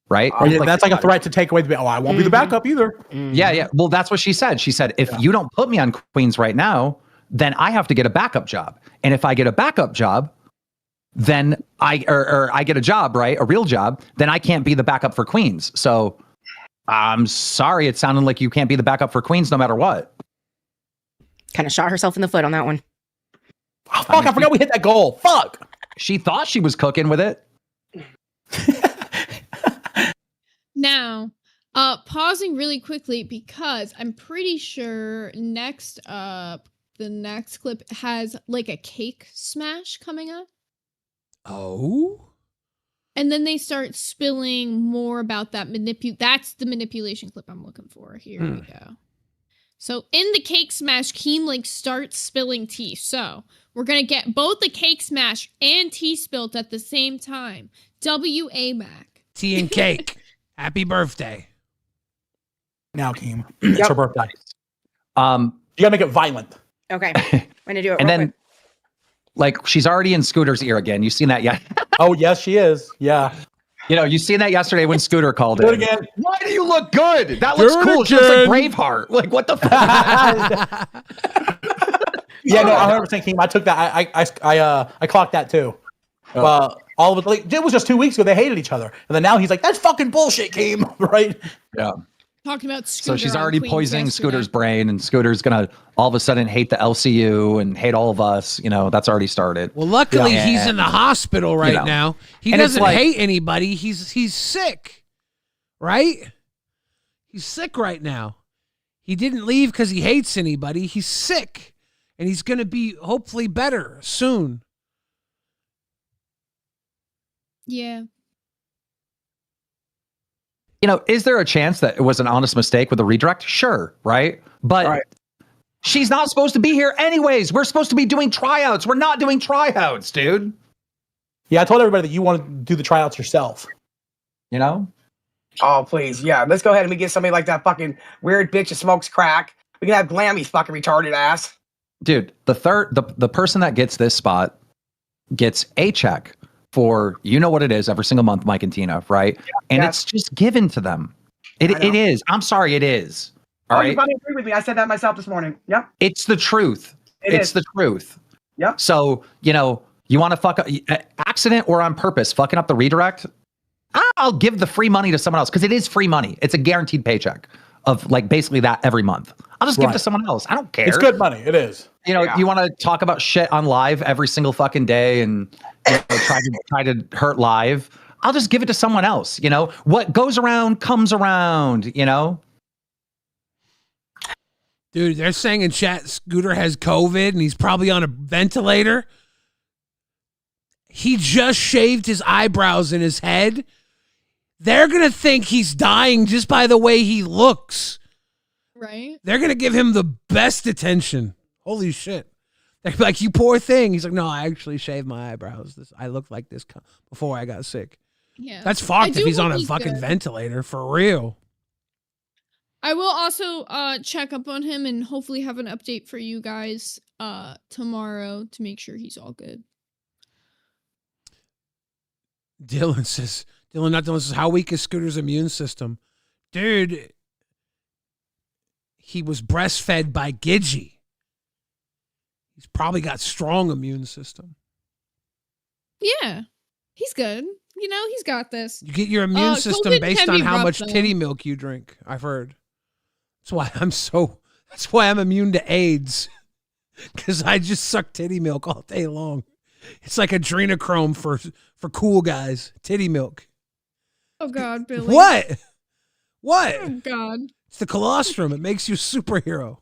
Right? That's like a threat to take away the, I won't be the backup either. Yeah. Well, that's what she said. She said, if you don't put me on Queens right now, then I have to get a backup job. And if I get a backup job, then I get a job, right? A real job, then I can't be the backup for Queens. So I'm sorry. It sounded like you can't be the backup for Queens no matter what. Kind of shot herself in the foot on that one. Oh, fuck, I forgot we hit that goal. Fuck. She thought she was cooking with it. Now, pausing really quickly because I'm pretty sure next up, the next clip has like a cake smash coming up. Oh? And then they start spilling more about that that's the manipulation clip I'm looking for. Here we go. So in the cake smash, Keem like starts spilling tea. So we're going to get both the cake smash and tea spilt at the same time. W-A-Mac. Tea and cake. Happy birthday. Now, Keem. It's her birthday. You gotta make it violent. Okay. I'm going to do it And real then, quick. like, she's already in Scooter's ear again. You seen that yet? Oh, yes, she is. Yeah. You seen that yesterday when Scooter called Do in. it again. Why do you look good? That looks cool. She looks like Braveheart. Like, what the fuck? Yeah, no, 100% Keem. I took that. I clocked that too. All of it, like, it was just 2 weeks ago. They hated each other, and then now he's like, "That's fucking bullshit, Keem." Right? Yeah. Talking about Scooter. So she's already poisoning Scooter's brain, and Scooter's gonna all of a sudden hate the LCU and hate all of us. You know, that's already started. Well, luckily he's in the hospital right now. He doesn't hate anybody. He's sick, right? He's sick right now. He didn't leave because he hates anybody. He's sick, and he's gonna be hopefully better soon. Yeah. You know, is there a chance that it was an honest mistake with a redirect? Sure, right? But she's not supposed to be here anyways. We're supposed to be doing tryouts. We're not doing tryouts, dude. Yeah, I told everybody that you want to do the tryouts yourself. You know? Oh, please. Yeah, let's go ahead and we get somebody like that fucking weird bitch that smokes crack. We can have Glammy's fucking retarded ass. Dude, the person that gets this spot gets a check for you know what it is every single month, Mike and Tina, right? Yeah, and it's just given to them. It is. I'm sorry, it is. All right. You probably agree with me. I said that myself this morning. Yep. It's the truth. It's the truth. Yep. So, you know, you want to fuck up accident or on purpose, fucking up the redirect. I'll give the free money to someone else because it is free money. It's a guaranteed paycheck of like basically that every month. I'll just give it to someone else. I don't care. It's good money. It is. You know, you want to talk about shit on live every single fucking day and try to hurt live. I'll just give it to someone else. You know, what goes around comes around. You know, dude, they're saying in chat Scooter has COVID and he's probably on a ventilator. He just shaved his eyebrows in his head. They're gonna think he's dying just by the way he looks. Right? They're gonna give him the best attention. Holy shit. They're like, you poor thing. He's like, no, I actually shaved my eyebrows. I looked like this before I got sick. Yeah. That's fucked if he's on a fucking ventilator, for real. I will also check up on him and hopefully have an update for you guys tomorrow to make sure he's all good. Dylan says, how weak is Scooter's immune system? Dude, he was breastfed by Gidgey. He's probably got strong immune system. Yeah, he's good. You know, he's got this. You get your immune system based on how much titty milk you drink, I've heard. That's why I'm immune to AIDS. Because I just suck titty milk all day long. It's like adrenochrome for cool guys. Titty milk. Oh, God, Billy. What? Oh, God. It's the colostrum. It makes you a superhero.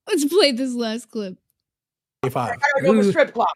Let's play this last clip. I gotta go to the strip club.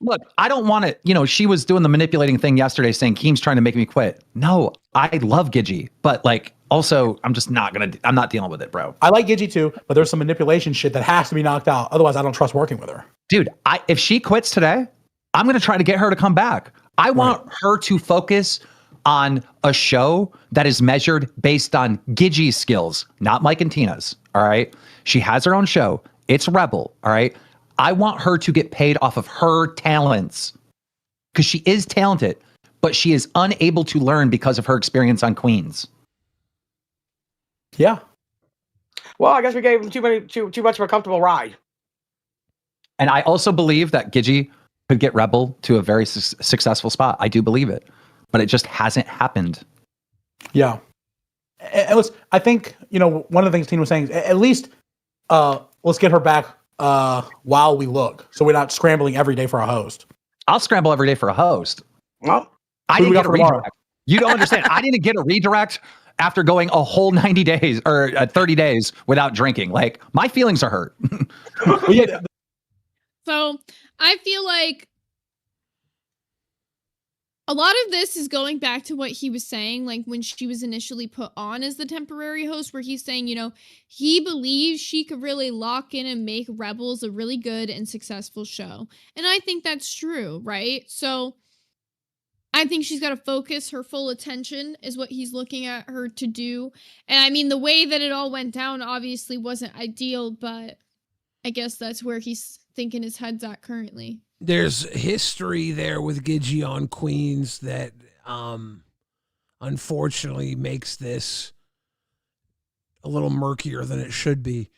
Look, I don't want it. You know, she was doing the manipulating thing yesterday saying Keem's trying to make me quit. No, I love Gidgey. But like, also, I'm not dealing with it, bro. I like Gidgey too, but there's some manipulation shit that has to be knocked out. Otherwise, I don't trust working with her. Dude, if she quits today, I'm going to try to get her to come back. I want her to focus on a show that is measured based on Gidgey's skills, not Mike and Tina's. All right. She has her own show. It's Rebel. All right. I want her to get paid off of her talents because she is talented, but she is unable to learn because of her experience on Queens. Yeah. Well, I guess we gave him too much of a comfortable ride. And I also believe that Gidgey could get Rebel to a very successful spot. I do believe it, but it just hasn't happened. Yeah. And I think, you know, one of the things Tina was saying is at least let's get her back while we look. So we're not scrambling every day for a host. I'll scramble every day for a host. Well, I didn't get a redirect. You don't understand. I didn't get a redirect after going a whole 90 days or 30 days without drinking. Like, my feelings are hurt. So I feel like a lot of this is going back to what he was saying, like when she was initially put on as the temporary host, where he's saying, you know, he believes she could really lock in and make Rebels a really good and successful show. And I think that's true, right? So I think she's got to focus her full attention is what he's looking at her to do. And I mean, the way that it all went down obviously wasn't ideal, but I guess that's where he's thinking his head's at currently. There's history there with Gidgey on Queens that unfortunately makes this a little murkier than it should be,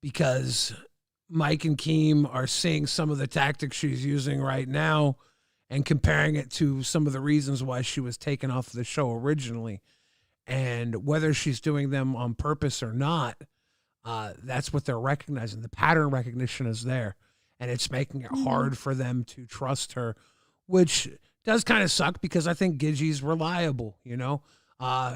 because Mike and Keem are seeing some of the tactics she's using right now and comparing it to some of the reasons why she was taken off the show originally. And whether she's doing them on purpose or not, that's what they're recognizing. The pattern recognition is there, and it's making it hard for them to trust her, which does kind of suck because I think Gidgey's reliable, you know?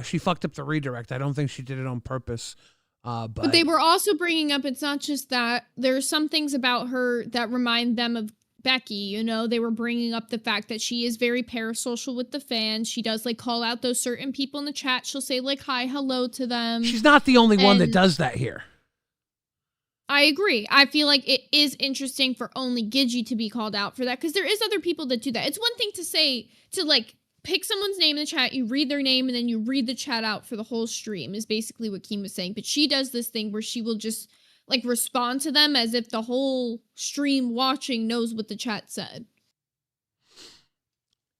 She fucked up the redirect. I don't think she did it on purpose. But they were also bringing up, it's not just that. There's some things about her that remind them of Becky, you know? They were bringing up the fact that she is very parasocial with the fans. She does, like, call out those certain people in the chat. She'll say, like, hi, hello to them. She's not the only one that does that here. I agree. I feel like it is interesting for only Gidgey to be called out for that, because there is other people that do that. It's one thing to say, to, like, pick someone's name in the chat, you read their name, and then you read the chat out for the whole stream, is basically what Keem was saying. But she does this thing where she will just, like, respond to them as if the whole stream watching knows what the chat said.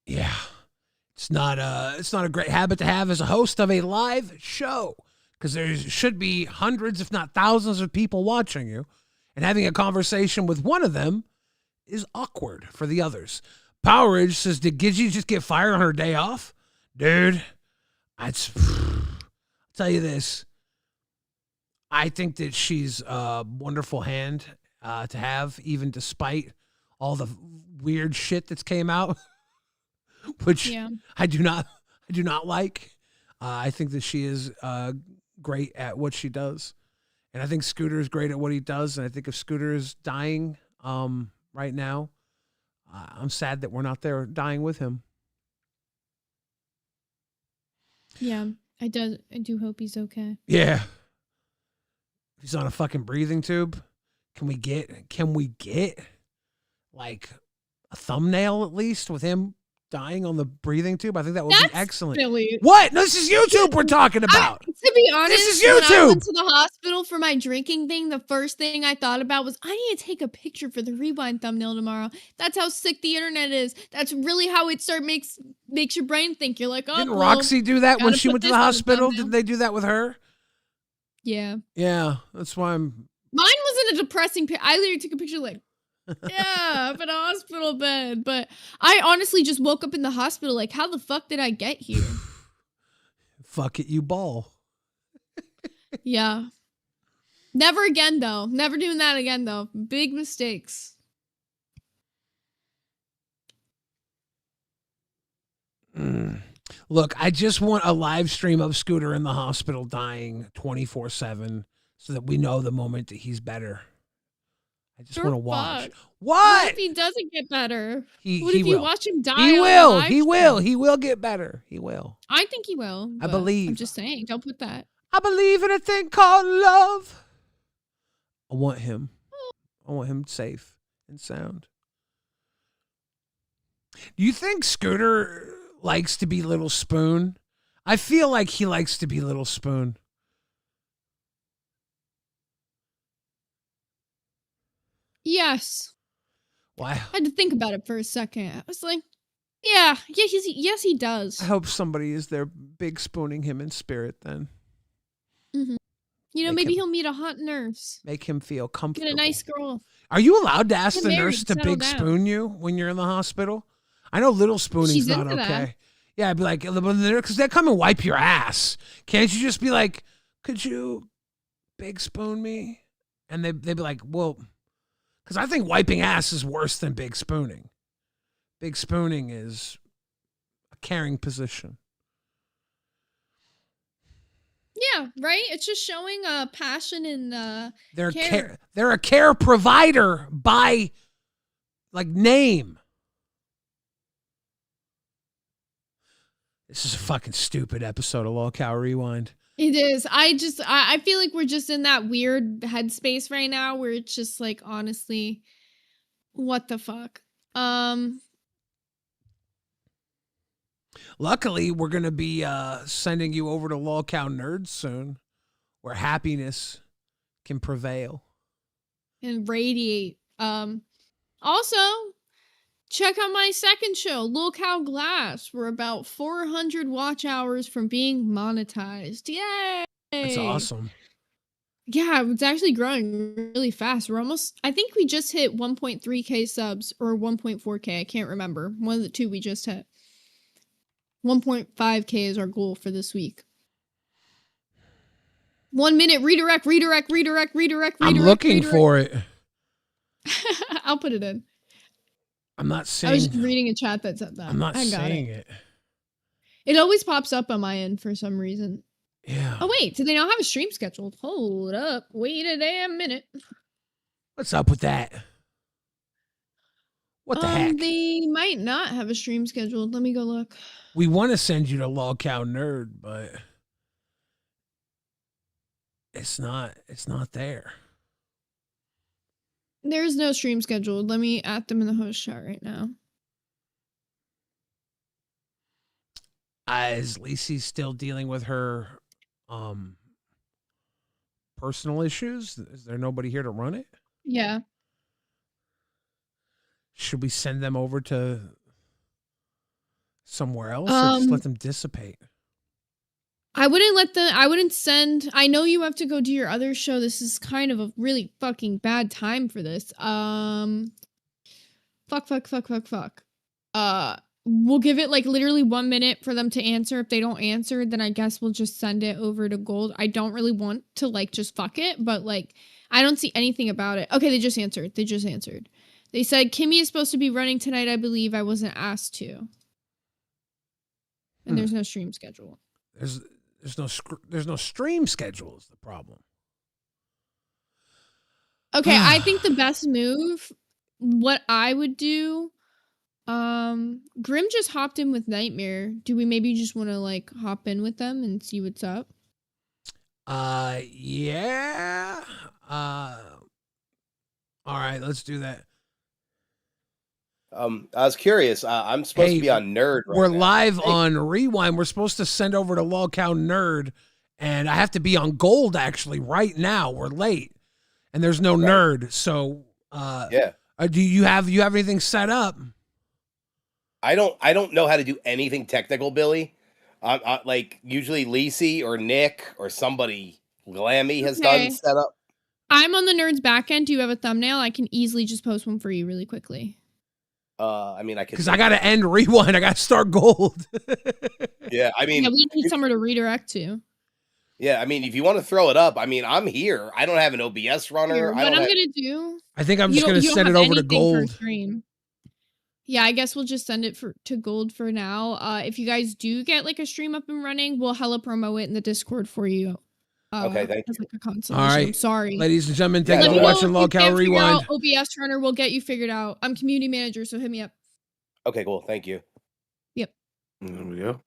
Yeah. It's not a great habit to have as a host of a live show, because there should be hundreds, if not thousands of people watching you, and having a conversation with one of them is awkward for the others. Powerage says, did Gidgey just get fired on her day off? Dude, I'll tell you this. I think that she's a wonderful hand to have, even despite all the weird shit that's came out, which I do not like. I think that she is great at what she does. And I think Scooter is great at what he does. And I think if Scooter is dying right now, I'm sad that we're not there dying with him. Yeah, I do hope he's okay. Yeah. If he's on a fucking breathing tube, can we get like a thumbnail at least with him dying on the breathing tube? I think that would be excellent. Silly. What? No, this is YouTube we're talking about. To be honest, this is when I YouTube. went to the hospital for my drinking thing, the first thing I thought about was I need to take a picture for the Rewind thumbnail tomorrow. That's how sick the internet is. That's really how it makes your brain think. You're like, oh, didn't Roxy do that when she went to the hospital? The Did they do that with her? Yeah. Yeah, that's why I'm. Mine wasn't a depressing picture. I literally took a picture like, yeah, up in a hospital bed. But I honestly just woke up in the hospital like, how the fuck did I get here? Fuck it, you ball. Yeah. Never again, though. Never doing that again, though. Big mistakes. Look, I just want a live stream of Scooter in the hospital dying 24/7 so that we know the moment that he's better. I just want to watch. What if he doesn't get better? What if you watch him die? He will. He will. He will get better. He will. I think he will. I believe. I'm just saying. Don't put that. I believe in a thing called love. I want him. I want him safe and sound. Do you think Scooter likes to be Little Spoon? I feel like he likes to be Little Spoon. Yes. Why? I had to think about it for a second. I was like, yes, he does. I hope somebody is there big spooning him in spirit then. Mm-hmm. You know, maybe he'll meet a hot nurse. Make him feel comfortable. Get a nice girl. Are you allowed to ask Get the married, nurse to settle big down. spoon you when you're in the hospital? I know little spooning's She's not into okay. that. Yeah, I'd be like, because they come and wipe your ass. Can't you just be like, could you big spoon me? And they'd be like, well, because I think wiping ass is worse than big spooning. Big spooning is a caring position. Yeah, right? It's just showing passion and They're they're a care provider by like name. This is a fucking stupid episode of Lolcow Rewind. It is. I feel like we're just in that weird headspace right now where it's just like, honestly, what the fuck? Luckily, we're going to be sending you over to Lolcow Nerds soon, where happiness can prevail. And radiate. Also, check out my second show, Lolcow Glass. We're about 400 watch hours from being monetized. Yay! That's awesome. Yeah, it's actually growing really fast. We're almost, I think we just hit 1.3K subs or 1.4K. I can't remember. One of the two we just hit. 1.5K is our goal for this week. 1 minute redirect. I'm looking for it. I'll put it in. I'm not seeing. I was just reading a chat that said that. I'm not I got seeing it. It always pops up on my end for some reason. Yeah. Oh wait, do they now have a stream scheduled? Hold up. Wait a damn minute. What's up with that? What the heck? They might not have a stream scheduled. Let me go look. We want to send you to Lolcow Nerd, but it's not there. There's no stream scheduled. Let me add them in the host chat right now. Is Lacey still dealing with her personal issues? Is there nobody here to run it? Yeah. Should we send them over to somewhere else or just let them dissipate? I wouldn't send. I know you have to go do your other show. This is kind of a really fucking bad time for this. Fuck. We'll give it like literally 1 minute for them to answer. If they don't answer, then I guess we'll just send it over to Gold. I don't really want to like just fuck it, but like I don't see anything about it. Okay, they just answered. They said Kimmy is supposed to be running tonight. I believe I wasn't asked to. And there's no stream schedule. There's no stream schedule is the problem. Okay, I think the best move, what I would do, Grim just hopped in with Nightmare. Do we maybe just want to like hop in with them and see what's up? Yeah. All right, let's do that. I was curious. I'm supposed to be on Nerd. We're live on Rewind. We're supposed to send over to Lolcow Nerd, and I have to be on Gold actually right now. We're late, and there's no Nerd. So, do you have anything set up? I don't know how to do anything technical, Billy. Like usually Lacey or Nick or somebody Glammy has done set up. I'm on the Nerd's back end. Do you have a thumbnail? I can easily just post one for you really quickly. I mean, I could because I got to end Rewind. I got to start Gold. Yeah, I mean, we need somewhere to redirect to. Yeah, I mean, if you want to throw it up, I mean, I'm here. I don't have an OBS runner. Here, what I'm gonna do? I think I'm just gonna send it over to Gold. Yeah, I guess we'll just send it to Gold for now. If you guys do get like a stream up and running, we'll hella promo it in the Discord for you. Okay, thank you. Like a consolation. All right, I'm sorry, ladies and gentlemen. Thank you for watching Lolcow Rewind. OBS runner, we'll get you figured out. I'm community manager, so hit me up. Okay, cool. Thank you. Yep. There we go.